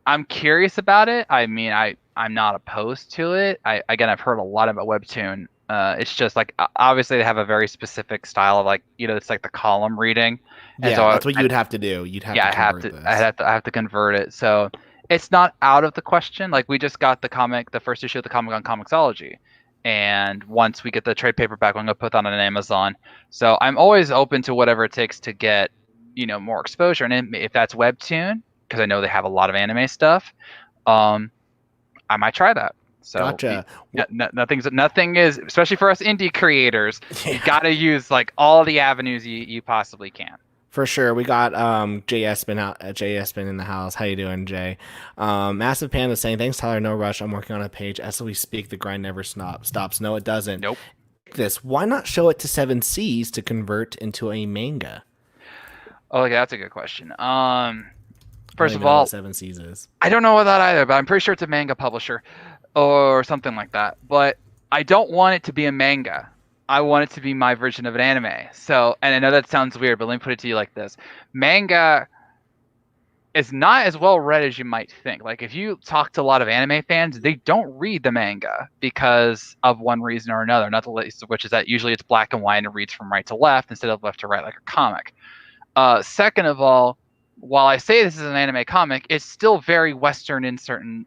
I'm curious about it. I mean, I'm not opposed to it. I've heard a lot about Webtoon. It's just like obviously they have a very specific style of like it's like the column reading, and so Yeah, that's what you would have to do. You'd have yeah, to I have convert to this. I have to convert it. So it's not out of the question. Like we just got the first issue of the comic on Comixology, and once we get the trade paperback, I'm gonna put that on Amazon. So I'm always open to whatever it takes to get more exposure. And if that's Webtoon, because I know they have a lot of anime stuff, um, I might try that. So Gotcha. nothing is, especially for us indie creators, you Yeah, gotta use like all the avenues you possibly can. for sure. We got Jay Espin out Jay Espin in the house. How you doing, Jay? Massive Panda saying, thanks, Tyler. No rush. I'm working on a page. As we speak, the grind never stops. No, it doesn't. Nope. This. Why not show it to Seven Seas to convert into a manga? Oh, okay, that's a good question. I don't First of even know what all, Seven Seas is. I don't know about that either, but I'm pretty sure it's a manga publisher or something like that. But I don't want it to be a manga. I want it to be my version of an anime. So, and I know that sounds weird, but let me put it to you like this. Manga is not as well read as you might think. Like if you talk to a lot of anime fans, they don't read the manga because of one reason or another, not the least of which is that usually it's black and white and it reads from right to left instead of left to right like a comic. Second of all, while I say this is an anime comic, it's still very Western in certain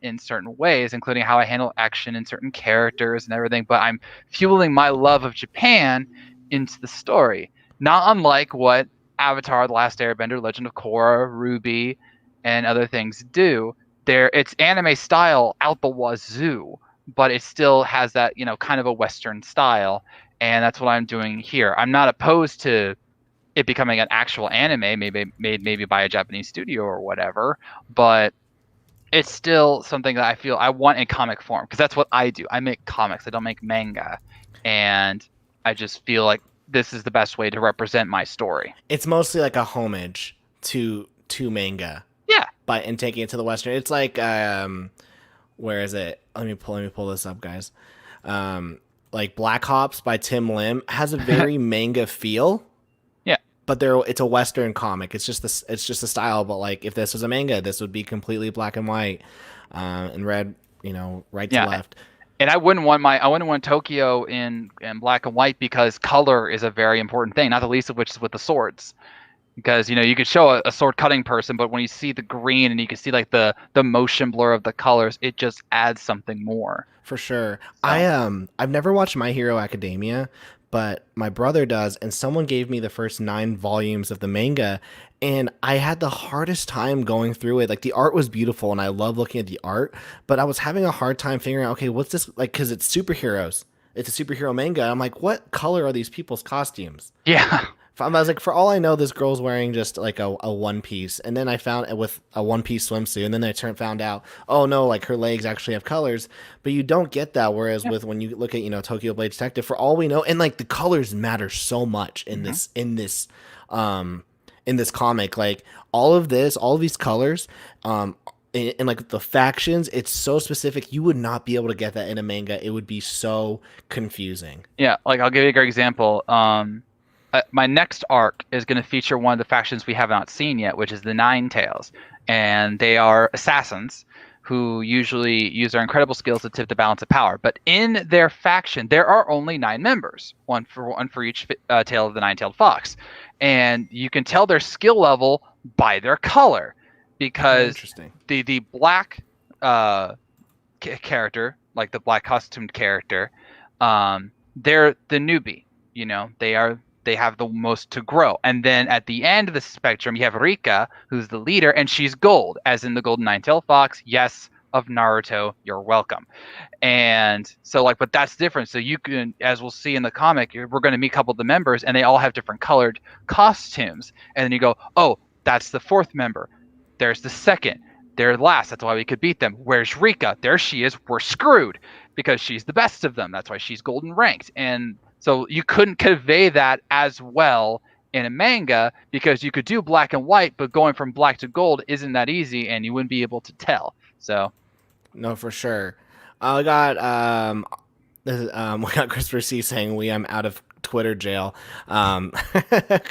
ways, including how I handle action and certain characters and everything. But I'm fueling my love of Japan into the story, not unlike what Avatar: The Last Airbender, Legend of Korra, Ruby, and other things do. It's anime style out the wazoo, but it still has that kind of a Western style, and that's what I'm doing here. I'm not opposed to it becoming an actual anime, maybe by a Japanese studio or whatever, but it's still something that I feel I want in comic form because that's what I do. I make comics. I don't make manga, and I just feel like this is the best way to represent my story. It's mostly like a homage to manga, Yeah, but in taking it to the Western. It's like where is it? Let me pull this up, guys. Like Black Hops by Tim Lim has a very manga feel, yeah, but it's a Western comic. It's just a style. But like if this was a manga, this would be completely black and white, and red. Right to yeah. left. And I wouldn't want Tokyo in black and white because color is a very important thing, not the least of which is with the swords. Because you could show a sword cutting person, but when you see the green and you can see like the motion blur of the colors, it just adds something more. For sure. So I've never watched My Hero Academia, but my brother does, and someone gave me the first 9 volumes of the manga, and I had the hardest time going through it. Like the art was beautiful, and I love looking at the art, but I was having a hard time figuring out, okay, what's this like? Because it's superheroes. It's a superhero manga. I'm like, what color are these people's costumes? yeah, I was like, for all I know, this girl's wearing just like a one piece, and then I found it with a one piece swimsuit, and then found out, oh no, like her legs actually have colors, but you don't get that. Whereas yeah. with when you look at Tokyo Blade Detective, for all we know, and like the colors matter so much in Hmm. this comic, like all of these colors, and like the factions, it's so specific. You would not be able to get that in a manga. It would be so confusing. Yeah. Like I'll give you a great example. My next arc is going to feature one of the factions we have not seen yet, which is the Nine Tails, and they are assassins who usually use their incredible skills to tip the balance of power. But in their faction, there are only 9 members, one for each tail of the nine-tailed fox, and you can tell their skill level by their color. Okay, because interesting. the black character, like the black costumed character, they're the newbie. They have the most to grow. And then at the end of the spectrum, you have Rika, who's the leader, and she's gold, as in the Golden Nine-Tailed Fox. Yes, of Naruto, you're welcome. And so, like, but that's different. So you can, as we'll see in the comic, we're going to meet a couple of the members, and they all have different colored costumes. And then you go, oh, that's the fourth member. There's the second. They're last. That's why we could beat them. Where's Rika? There she is. We're screwed because she's the best of them. That's why she's golden ranked. And so you couldn't convey that as well in a manga because you could do black and white, but going from black to gold isn't that easy, and you wouldn't be able to tell. So No, for sure. I got we got Christopher C saying we am out of Twitter jail. Come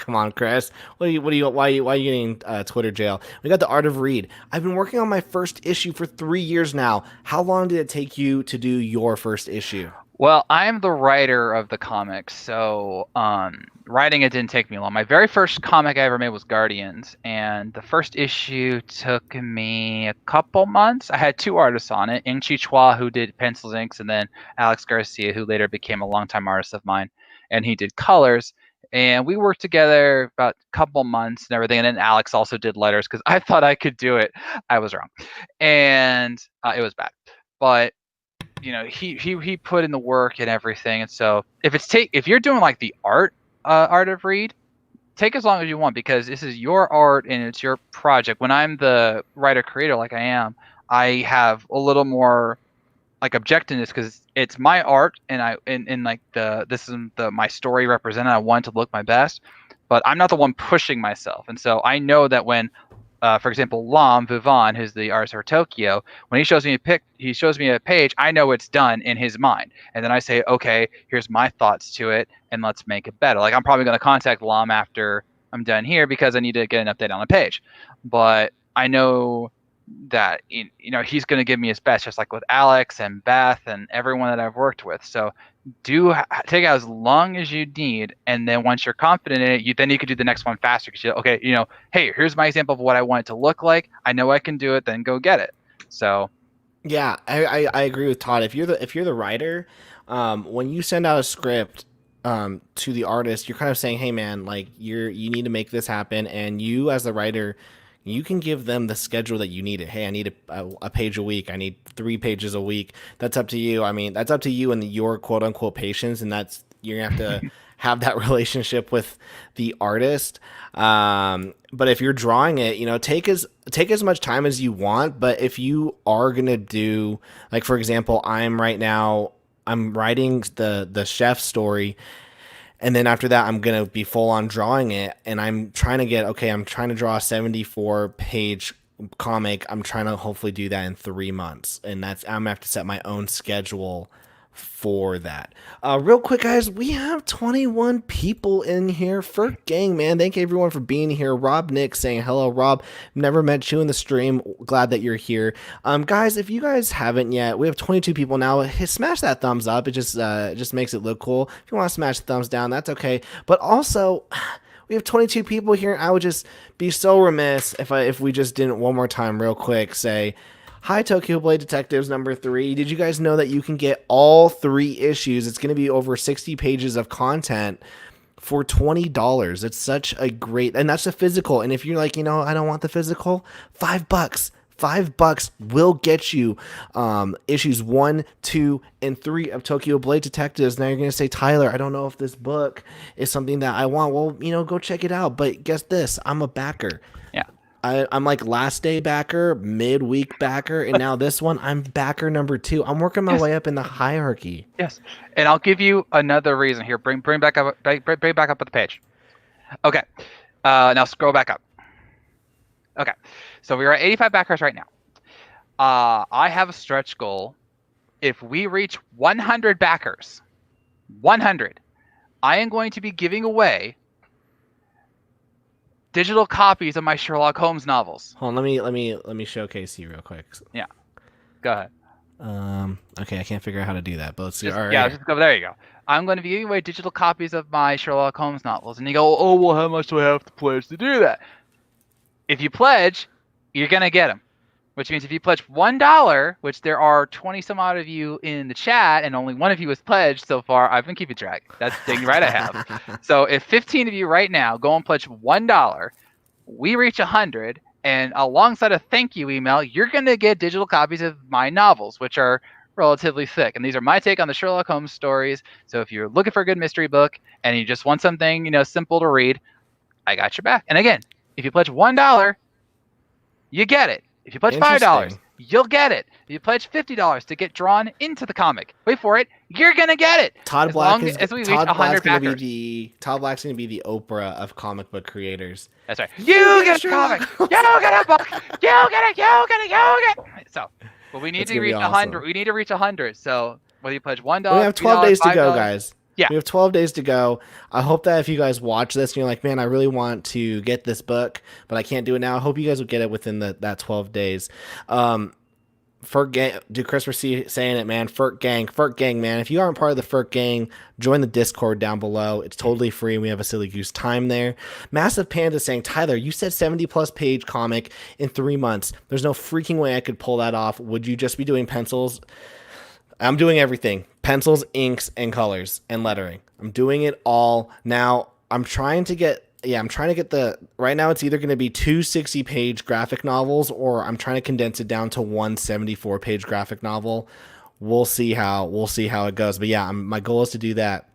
on, Chris. Why are you getting Twitter jail? We got the Art of Read. I've been working on my first issue for 3 years now. How long did it take you to do your first issue? well, I'm the writer of the comics, so writing it didn't take me long. My very first comic I ever made was Guardians, and the first issue took me a couple months. I had two artists on it, Ing Chi Chua, who did pencils, inks, and then Alex Garcia, who later became a longtime artist of mine, and he did colors. And we worked together about a couple months and everything. And then Alex also did letters because I thought I could do it. I was wrong, and it was bad, but he put in the work and everything. And so if you're doing like the art of Read, take as long as you want because this is your art and it's your project. When I'm the writer creator like I am, I have a little more like objectiveness because it's my art and like this is my story represented. I want to look my best, but I'm not the one pushing myself. And so I know that when for example, Lam Vivan, who's the artist for Tokyo, when he shows me a page, I know it's done in his mind, and then I say, okay, here's my thoughts to it, and let's make it better. Like I'm probably going to contact Lam after I'm done here because I need to get an update on the page, but I know that he's going to give me his best, just like with Alex and Beth and everyone that I've worked with. So take it as long as you need, and then once you're confident in it, then you can do the next one faster because okay, hey, here's my example of what I want it to look like. I know I can do it. Then go get it. So Yeah, I agree with Todd. If you're the writer, when you send out a script to the artist, you're kind of saying, hey man, like you need to make this happen, and you as the writer, you can give them the schedule that you need it. Hey, I need a page a week. I need 3 pages a week. That's up to you. I mean, that's up to you and your quote unquote patience, and that's you're gonna have to have that relationship with the artist. But if you're drawing it, take as much time as you want. But if you are gonna do, like for example, I'm writing the chef story, and then after that I'm gonna be full on drawing it, and I'm trying to draw a 74-page comic. I'm trying to hopefully do that in 3 months, and I'm gonna have to set my own schedule for that. Real quick, guys, we have 21 people in here for gang, man. Thank you everyone for being here. Rob Nick saying hello. Rob, never met you in the stream. Glad that you're here. Guys, if you guys haven't yet, we have 22 people now. Smash that thumbs up. It just makes it look cool. If you want to smash the thumbs down, that's okay. But also, we have 22 people here. I would just be so remiss if we just didn't one more time real quick say hi, Tokyo Blade Detectives number 3. Did you guys know that you can get all 3 issues? It's going to be over 60 pages of content for $20. It's such a great, and that's a physical. And if you're like, I don't want the physical, $5. $5 will get you issues 1, 2, and 3 of Tokyo Blade Detectives. Now you're going to say, Tyler, I don't know if this book is something that I want. Well, go check it out. But guess this, I'm a backer. yeah. I'm like last day backer, midweek backer, and now this one, I'm backer number 2. I'm working my way up in the hierarchy. Yes, and I'll give you another reason here. Bring back up the page. Okay, now scroll back up. Okay, so we are at 85 backers right now. I have a stretch goal. If we reach 100 backers, 100, I am going to be giving away digital copies of my Sherlock Holmes novels. Hold on, let me showcase you real quick. Yeah, go ahead. Okay, I can't figure out how to do that, but let's see. Just, all right. Yeah, just go. There you go. I'm going to be giving away digital copies of my Sherlock Holmes novels, and you go, oh well, how much do I have to pledge to do that? If you pledge, you're gonna get them. Which means if you pledge $1, which there are 20 some odd of you in the chat, and only one of you has pledged so far, I've been keeping track. That's dang right I have. So if 15 of you right now go and pledge $1, we reach 100, and alongside a thank you email, you're gonna get digital copies of my novels, which are relatively thick. And these are my take on the Sherlock Holmes stories. So if you're looking for a good mystery book and you just want something, simple to read, I got your back. And again, if you pledge $1, you get it. If you pledge $5, you'll get it. If you pledge $50 to get drawn into the comic, wait for it, you're gonna get it. Todd Black's going to be the Oprah of comic book creators. That's right. You get a comic. You get a book. You get it. So, but we need to reach 100. We need to reach 100. So whether you pledge $1, we have 12 days to go, guys. Yeah. We have 12 days to go. I hope that if you guys watch this and you're like, man, I really want to get this book, but I can't do it now. I hope you guys will get it within that 12 days. Ferk Gang, dude, Chris, we're saying it, man. Ferk Gang, man. If you aren't part of the Ferk Gang, join the Discord down below. It's totally free. We have a Silly Goose time there. Massive Panda saying, Tyler, you said 70+ page comic in 3 months. There's no freaking way I could pull that off. Would you just be doing pencils? I'm doing everything. Pencils, inks, and colors, and lettering. I'm doing it all. Now, I'm trying to get right now it's either going to be 2 60-page graphic novels, or I'm trying to condense it down to one 74-page graphic novel. We'll see how it goes. But yeah, my goal is to do that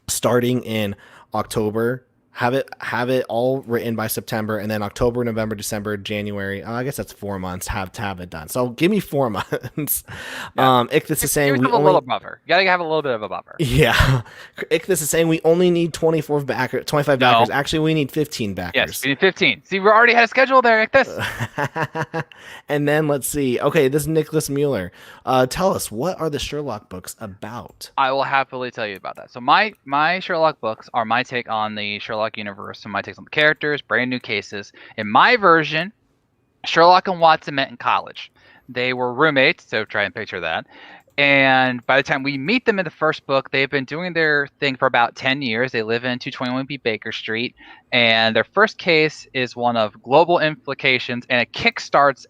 starting in October. Have it all written by September, and then October, November, December, January. I guess that's 4 months to have it done. So give me 4 months. Yeah. Ictus is saying we have a little buffer. You gotta have a little bit of a buffer. Yeah. Ictus is saying we only need 25 backers. Actually, we need 15 backers. Yes, we need 15. See, we already had a schedule there, Ictus. And then let's see. Okay, this is Nicholas Mueller. Tell us, what are the Sherlock books about? I will happily tell you about that. So my Sherlock books are my take on the Sherlock universe, and my takes on the characters, brand new cases. In my version, Sherlock and Watson met in college. They were roommates, so try and picture that. And by the time we meet them in the first book, they've been doing their thing for about 10 years. They live in 221B Baker Street, and their first case is one of global implications, and it kickstarts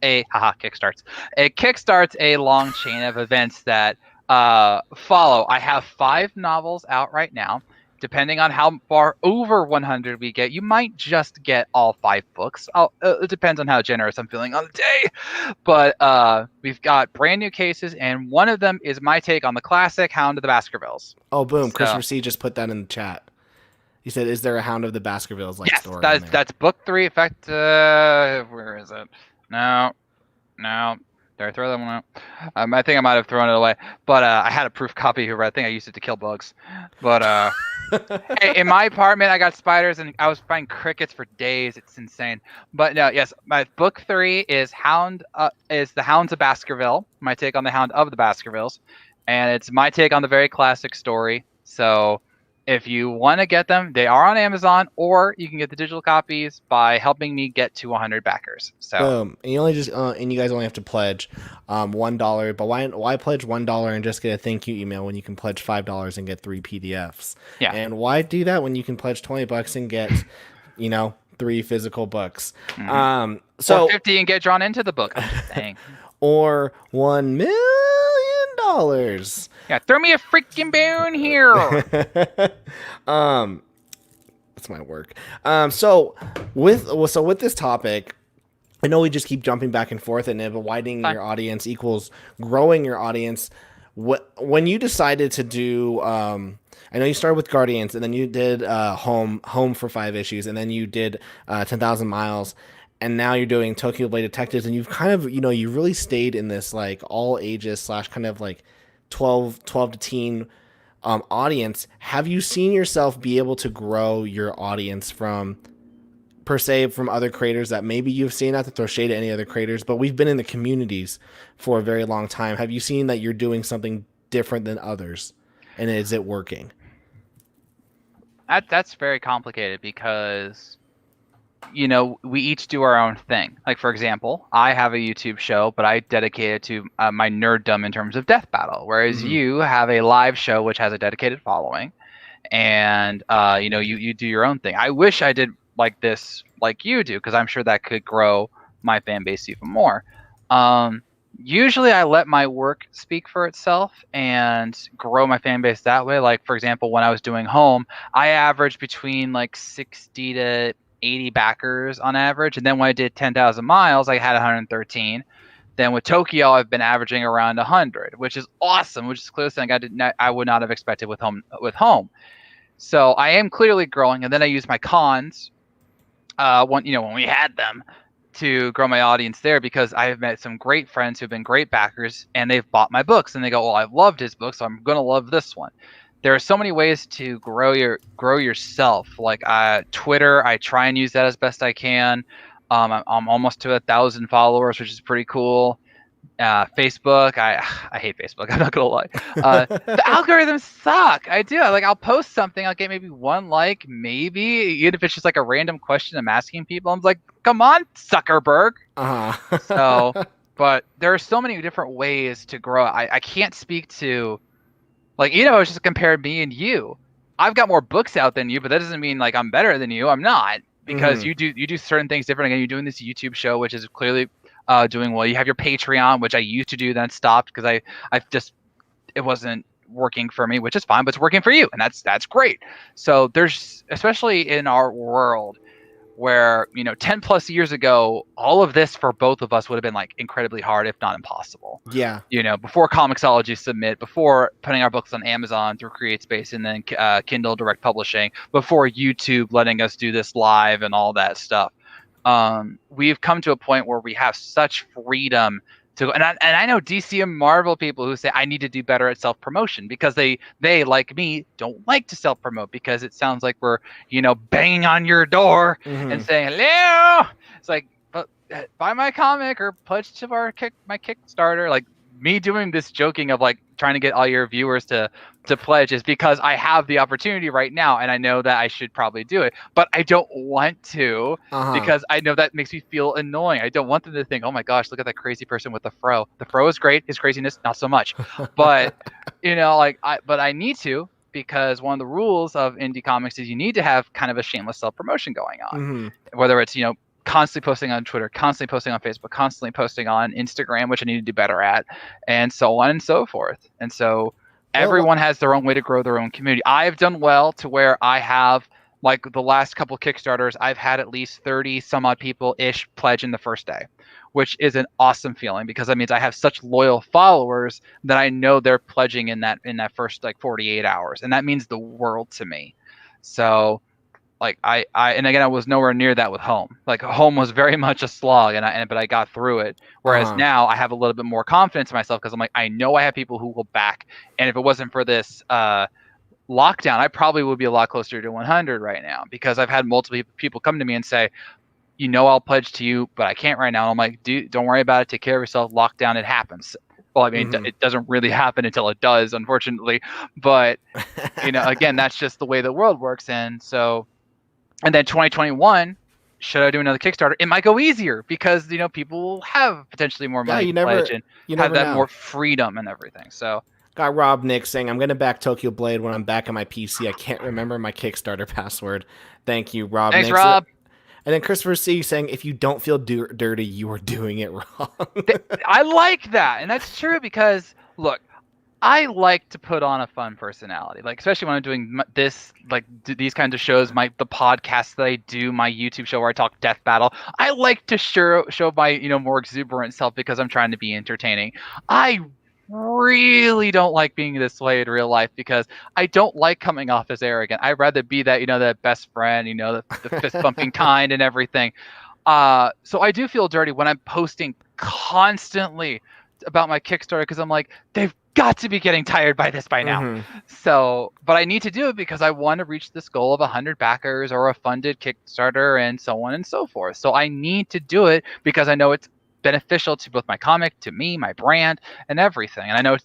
a long chain of events that follow. I have 5 novels out right now. Depending on how far over 100 we get, you might just get all 5 books. It depends on how generous I'm feeling on the day. But we've got brand new cases, and one of them is my take on the classic Hound of the Baskervilles. Oh, boom. Christopher C. just put that in the chat. He said, is there a Hound of the Baskervilles story? Yes, that's book 3. In fact, where is it? No. Did I throw that one out? I think I might have thrown it away. But I had a proof copy here. I think I used it to kill bugs. But in my apartment, I got spiders, and I was finding crickets for days. It's insane. But no, yes, my book 3 is the Hounds of Baskerville. My take on the Hound of the Baskervilles, and it's my take on the very classic story. So if you want to get them, they are on Amazon, or you can get the digital copies by helping me get to 100 backers. So boom, and you guys only have to pledge $1. But why pledge $1 and just get a thank you email when you can pledge $5 and get 3 PDFs? Yeah. And why do that when you can pledge $20 and get 3 physical books? Mm-hmm. So or 50 and get drawn into the book. I'm just saying. Or $1 million. Yeah, throw me a freaking bone here. That's my work. So with this topic, I know we just keep jumping back and forth, and widening your audience equals growing your audience. When you decided to do, I know you started with Guardians, and then you did Home for 5 issues, and then you did 10,000 Miles. And now you're doing Tokyo Blade Detectives, and you've kind of, you really stayed in this like all ages / kind of like 12 to teen audience. Have you seen yourself be able to grow your audience from other creators that maybe you've seen, not to throw shade at any other creators, but we've been in the communities for a very long time. Have you seen that you're doing something different than others, and is it working? That's very complicated because we each do our own thing. Like, for example, I have a YouTube show, but I dedicate it to my nerddom in terms of Death Battle, whereas you have a live show which has a dedicated following, and you do your own thing. I wish I did like this like you do, because I'm sure that could grow my fan base even more. Um, Usually I let my work speak for itself and grow my fan base that way. Like, for example, when I was doing home, I averaged between like 60 to 80 backers on average. And then when I did 10,000 miles, I had 113. Then with Tokyo, I've been averaging around 100, which is awesome, which is clearly something I would not have expected with home. So I am clearly growing. And then I use my cons, when we had them, to grow my audience there, because I have met some great friends who've been great backers, and they've bought my books and they go, well, I've loved his book, so I'm going to love this one. There are so many ways to grow yourself. Like Twitter, I try and use that as best I can. I'm almost to 1,000 followers, which is pretty cool. Facebook, I hate Facebook. I'm not gonna lie. The algorithms suck. I do. I'll post something, I'll get maybe one like, maybe, even if it's just like a random question I'm asking people. I'm like, come on, Zuckerberg. So, Uh-huh. but there are so many different ways to grow. I can't speak to, it's just compare me and you. I've got more books out than you, but that doesn't mean like I'm better than you. I'm not, because Hmm. you do certain things different. Again, you're doing this YouTube show, which is clearly doing well. You have your Patreon, which I used to do, then stopped because I just, it wasn't working for me, which is fine, but it's working for you, and that's great. So there's, especially in our world, where 10 plus years ago, all of this for both of us would have been like incredibly hard, if not impossible. Yeah. Before Comixology Submit, before putting our books on Amazon through CreateSpace, and then Kindle Direct Publishing, before YouTube letting us do this live and all that stuff. We've come to a point where we have such freedom to go. And I know DC and Marvel people who say I need to do better at self promotion, because they like me don't like to self promote, because it sounds like we're banging on your door and Hmm. saying hello. It's like, but buy my comic or pledge to my Kickstarter. Like, me doing this joking of like trying to get all your viewers to pledge is because I have the opportunity right now, and I know that I should probably do it, but I don't want to, Uh-huh. because I know that makes me feel annoying. I don't want them to think, oh my gosh, look at that crazy person with the fro. The fro is great, his craziness not so much. But I need to, because one of the rules of indie comics is you need to have kind of a shameless self promotion going on, Hmm. whether it's constantly posting on Twitter, constantly posting on Facebook, constantly posting on Instagram, which I need to do better at, and so on and so forth. And so Well, everyone has their own way to grow their own community. I've done well to where I have, like, the last couple Kickstarters, I've had at least 30 some odd people ish pledge in the first day, which is an awesome feeling, because that means I have such loyal followers that I know they're pledging in that first like 48 hours, and that means the world to me. So, like, and again, I was nowhere near that with home. Like, home was very much a slog, but I got through it. Whereas uh-huh. now I have a little bit more confidence in myself, because I'm like, I know I have people who will back, and if it wasn't for this lockdown, I probably would be a lot closer to 100 right now, because I've had multiple people come to me and say, I'll pledge to you, but I can't right now. And I'm like, dude, don't worry about it. Take care of yourself. Lockdown, it happens. Well, I mean, Hmm. it doesn't really happen until it does, unfortunately. But again, that's just the way the world works. And then 2021, should I do another Kickstarter? It might go easier, because people will have potentially more Yeah, money to pledge and you have never that know. more freedom and everything. So, Got Rob Nick saying, I'm going to back Tokyo Blade when I'm back on my PC. I can't remember my Kickstarter password. Thank you, Rob thanks, Nix. And Rob. then Christopher C saying, if you don't feel dirty, you are doing it wrong. I like that, and that's true, because look, I like to put on a fun personality, like, especially when I'm doing this, like, these kinds of shows, the podcast that I do, my YouTube show where I talk Death Battle. I like to show my more exuberant self, because I'm trying to be entertaining. I really don't like being this way in real life, because I don't like coming off as arrogant. I'd rather be that that best friend, the fist bumping kind and everything. So I do feel dirty when I'm posting constantly about my Kickstarter, because I'm like, they've got to be getting tired by this by now. Hmm. So, but I need to do it, because I want to reach this goal of 100 backers or a funded Kickstarter and so on and so forth. So I need to do it, because I know it's beneficial to both my comic, to me, my brand, and everything. And I know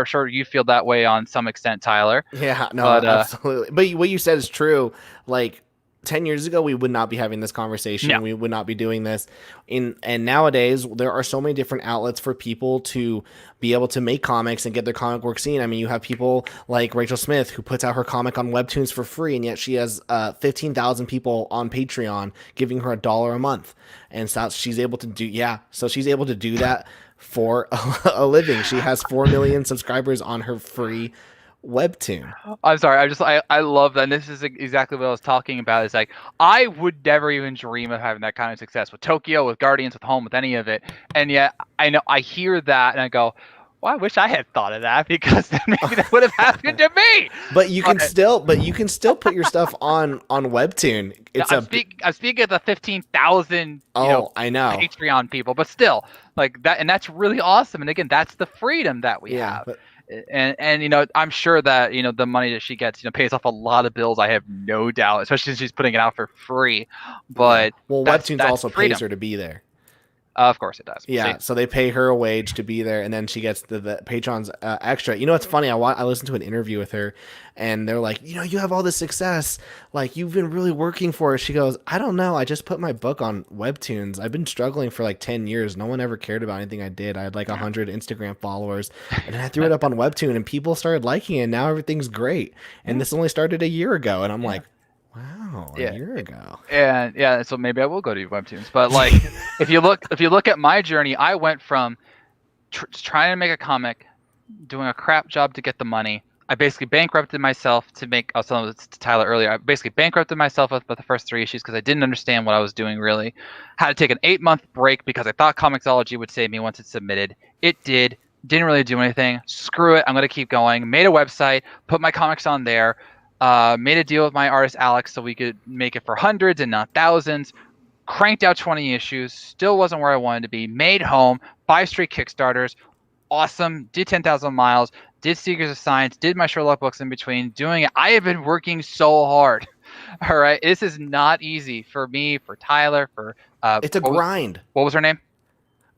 sure you feel that way on some extent, Tyler. Yeah, no, But absolutely. But what you said is true. Like, 10 years ago we would not be having this No. conversation, we would not be doing this. And nowadays there are so many different outlets for people to be able to make comics and get their comic work seen. I mean, you have people like Rachel Smith who puts out her comic on Webtoons for free, and yet she has 15,000 people on Patreon giving her $1 a month, and so she's able to do so she's able to do that for a living. She has 4 million subscribers on her free Webtoon. I'm sorry. I love that. And this is exactly what I was talking about. It's like I would never even dream of having that kind of success with Tokyo, with Guardians, with Home, with any of it. And yet I know I hear that and I go, well, I wish I had thought of that because then maybe that would have happened to me. But you can still put your stuff on Webtoon. I'm speaking of the 15,000 I know Patreon people, but still like that, and that's really awesome. And again, that's the freedom that we have. But, and I'm sure that the money that she gets pays off a lot of bills. I have no doubt, especially since she's putting it out for free. But Webtoons also freedom. pays her to be there. Of course it does. Yeah, so they pay her a wage to be there, and then she gets the Patreon's extra. It's funny. I listened to an interview with her, and they're like, you have all this success. Like, you've been really working for it. She goes, I don't know. I just put my book on Webtoons. I've been struggling for like 10 years. No one ever cared about anything I did. I had like 100 Instagram followers, and then I threw it up on Webtoon, and people started liking it, and now everything's great. And this only started a year ago, and I'm like, wow, a year ago. And so maybe I will go to Webtoons. But like, if you look at my journey, I went from trying to make a comic, doing a crap job to get the money. I basically bankrupted myself to make. I was telling this to Tyler earlier. I basically bankrupted myself with the first 3 issues because I didn't understand what I was doing really. Had to take an 8-month break because I thought Comixology would save me once it's submitted. It did. Didn't really do anything. Screw it. I'm gonna keep going. Made a website. Put my comics on there. Made a deal with my artist Alex so we could make it for hundreds and not thousands. Cranked out 20 issues. Still wasn't where I wanted to be. Made Home. 5 straight Kickstarters. Awesome. Did 10,000 miles. Did Seekers of Science. Did my Sherlock books in between. Doing it. I have been working so hard. All right. This is not easy for me, for Tyler, for it's a grind. What was her name?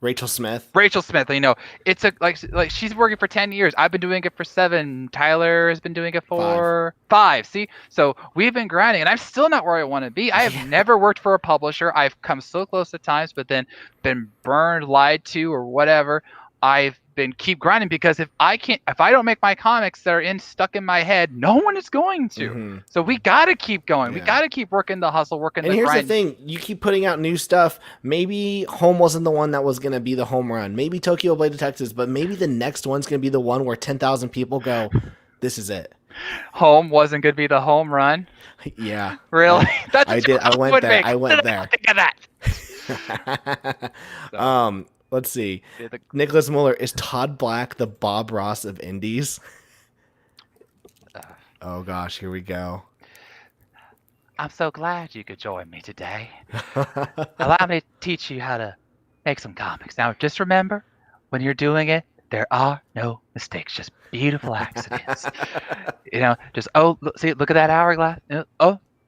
Rachel Smith. It's like she's working for 10 years. I've been doing it for 7. Tyler has been doing it for 5. See, so we've been grinding, and I'm still not where I want to be. I have never worked for a publisher. I've come so close at times, but then been burned, lied to, or whatever. I've been keep grinding because if I don't make my comics that are stuck in my head, no one is going to. Mm-hmm. So we got to keep going. Yeah. We got to keep working the hustle, working the grind. And here's the thing. You keep putting out new stuff. Maybe Home wasn't the one that was going to be the home run. Maybe Tokyo Blade Detectives, but maybe the next one's going to be the one where 10,000 people go, this is it. Home wasn't going to be the home run? Yeah. Really? I did. I went there. I went there. Think of that. So. Let's see. Nicholas Mueller, is Todd Black the Bob Ross of indies? Oh gosh, here we go. I'm so glad you could join me today. Allow me to teach you how to make some comics. Now, just remember, when you're doing it, there are no mistakes, just beautiful accidents. Just look at that hourglass.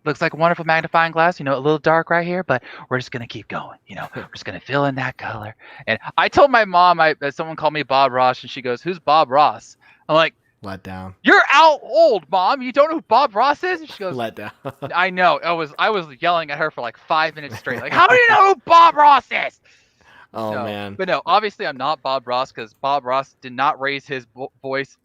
Looks like a wonderful magnifying glass, a little dark right here, but we're just going to keep going. We're just going to fill in that color. And I told my mom, someone called me Bob Ross, and she goes, who's Bob Ross? I'm like, let down. You're out old, Mom. You don't know who Bob Ross is? And she goes, let down. I know. I was yelling at her for like 5 minutes straight. Like, how do you know who Bob Ross is? Oh, man. But no, obviously I'm not Bob Ross because Bob Ross did not raise his voice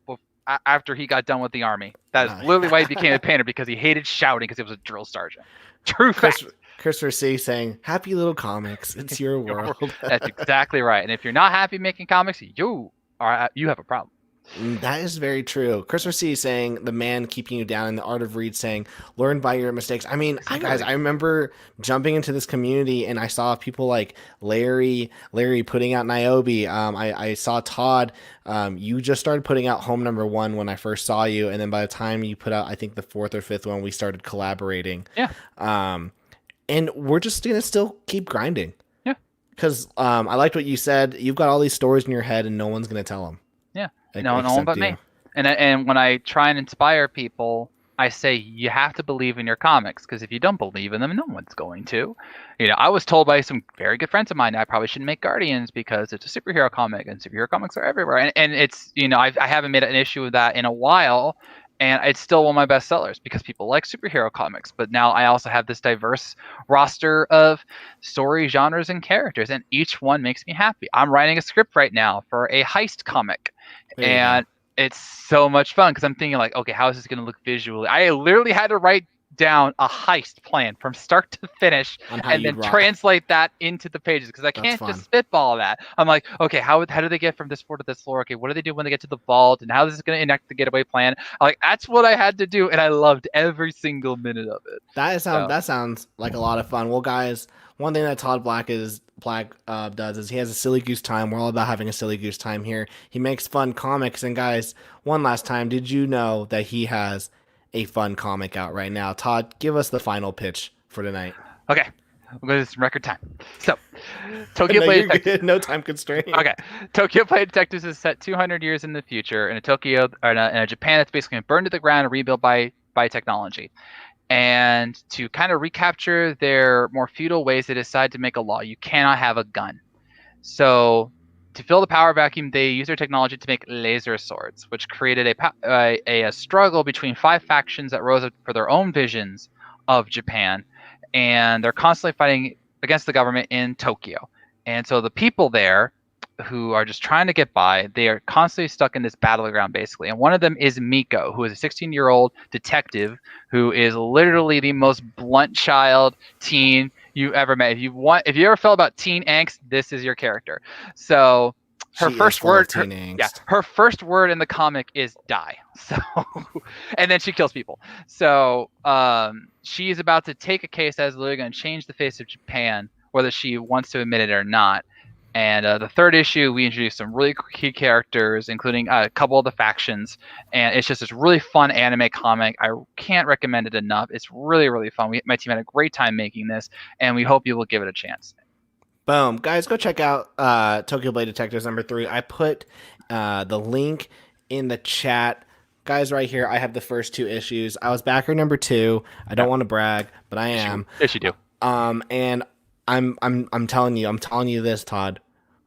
after he got done with the army. That is literally why he became a painter, because he hated shouting because he was a drill sergeant. True fact. Christopher C. saying, happy little comics. It's your world. That's exactly right. And if you're not happy making comics, you have a problem. That is very true. Christopher C. saying, the man keeping you down, in the Art of Read saying, learn by your mistakes. I mean, guys, I remember jumping into this community and I saw people like Larry putting out Niobe. I saw Todd. You just started putting out Home #1 when I first saw you. And then by the time you put out, I think the 4th or 5th one, we started collaborating. Yeah. And we're just going to still keep grinding. Yeah. Because I liked what you said. You've got all these stories in your head and no one's going to tell them. Yeah. No one but me. And when I try and inspire people, I say you have to believe in your comics, because if you don't believe in them, no one's going to. I was told by some very good friends of mine that I probably shouldn't make Guardians because it's a superhero comic and superhero comics are everywhere. And it's I haven't made an issue with that in a while. and it's still one of my best sellers because people like superhero comics. But now I also have this diverse roster of story genres and characters, and each one makes me happy. I'm writing a script right now for a heist comic, There you go. and it's so much fun because I'm thinking like, okay, how is this going to look visually? I literally had to write down a heist plan from start to finish On how and you'd then rock. translate that into the pages because I That's can't just fun. spitball that. I'm like, okay, how do they get from this floor to this floor? Okay, what do they do when they get to the vault, and how is this going to enact the getaway plan? Like that's what I had to do, and I loved every single minute of it. So That sounds like a lot of fun. Well, guys, one thing that Todd Black does is he has a silly goose time. We're all about having a silly goose time here. He makes fun comics, and guys, one last time, did you know that he has a fun comic out right now? Todd, give us the final pitch for tonight. okay, we're going to do some record time. So Tokyo No, Play you're Detectives. good. No time constraint. Okay, Tokyo Play Detectives is set 200 years in the future in a Tokyo or in a Japan that's basically burned to the ground and rebuilt by technology. And to kind of recapture their more feudal ways, they decide to make a law. You cannot have a gun. So to fill the power vacuum, they use their technology to make laser swords, which created a struggle between 5 factions that rose up for their own visions of Japan, and they're constantly fighting against the government in Tokyo. And so the people there who are just trying to get by, they are constantly stuck in this battleground basically. And one of them is Miko, who is a 16-year-old detective who is literally the most blunt child teen you ever met. If you ever felt about teen angst, this is your character. So her She is first full of word, teen angst. her first word in the comic is die. So, and then she kills people. So, she is about to take a case that is literally going to change the face of Japan, whether she wants to admit it or not. And the third issue, we introduced some really key characters, including a couple of the factions. And it's just this really fun anime comic. I can't recommend it enough. It's really, really fun. My team had a great time making this, and we hope you will give it a chance. Boom. Guys, go check out Tokyo Blade Detectives #3. I put the link in the chat. Guys, right here, I have the first 2 issues. I was backer #2. I don't want to brag, but I am. Yes, you do. And I'm telling you this, Todd.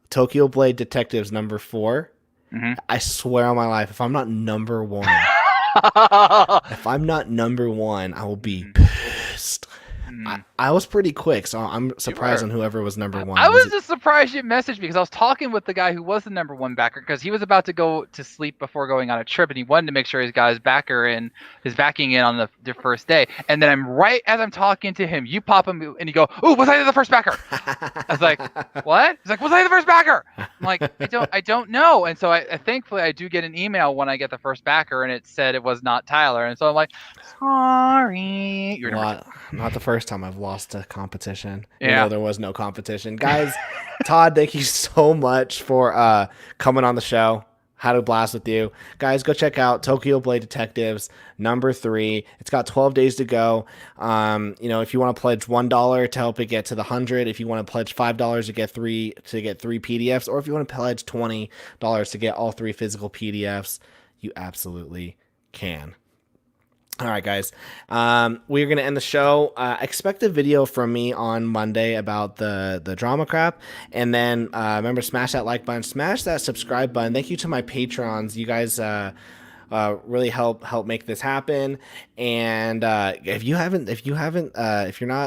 Tokyo Blade Detectives #4. Mm-hmm. I swear on my life, if I'm not number 1, if I'm not number 1, I will be pissed. I was pretty quick, so I'm surprised on whoever was number 1. I was just surprised you messaged me because I was talking with the guy who was the #1 backer because he was about to go to sleep before going on a trip, and he wanted to make sure he's got his backing in on the first day. And then right as I'm talking to him, you pop him and you go, "Ooh, was I the first backer?" I was like, "What?" He's like, "Was I the first backer?" I'm like, I don't know. And so I thankfully I do get an email when I get the first backer, and it said it was not Tyler, and so I'm like, "Sorry, you're not the first time I've lost a competition. Yeah. You know, there was no competition. Guys, Todd, thank you so much for coming on the show. Had a blast with you. Guys, go check out Tokyo Blade Detectives #3. It's got 12 days to go. If you want to pledge $1 to help it get to the 100, if you want to pledge $5 to get three PDFs, or if you want to pledge $20 to get all 3 physical PDFs, you absolutely can. All right, guys. We're going to end the show. Expect a video from me on Monday about the drama crap. And then remember, smash that like button, smash that subscribe button. Thank you to my patrons. You guys really help make this happen. And if you're not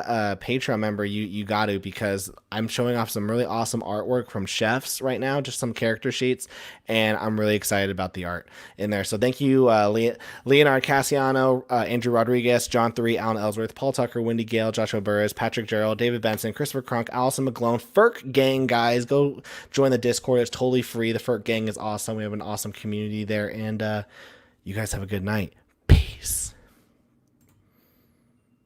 a Patreon member, you got to, because I'm showing off some really awesome artwork from chefs right now, just some character sheets, and I'm really excited about the art in there. So thank you, Leonard Cassiano, Andrew Rodriguez, John 3, Alan Ellsworth, Paul Tucker, Wendy Gale, Joshua Burris, Patrick Gerald, David Benson, Christopher Crunk, Allison McGlone, Ferk Gang. Guys, go join the Discord. It's totally free. The Ferk Gang is awesome. We have an awesome community there, and you guys have a good night. Peace.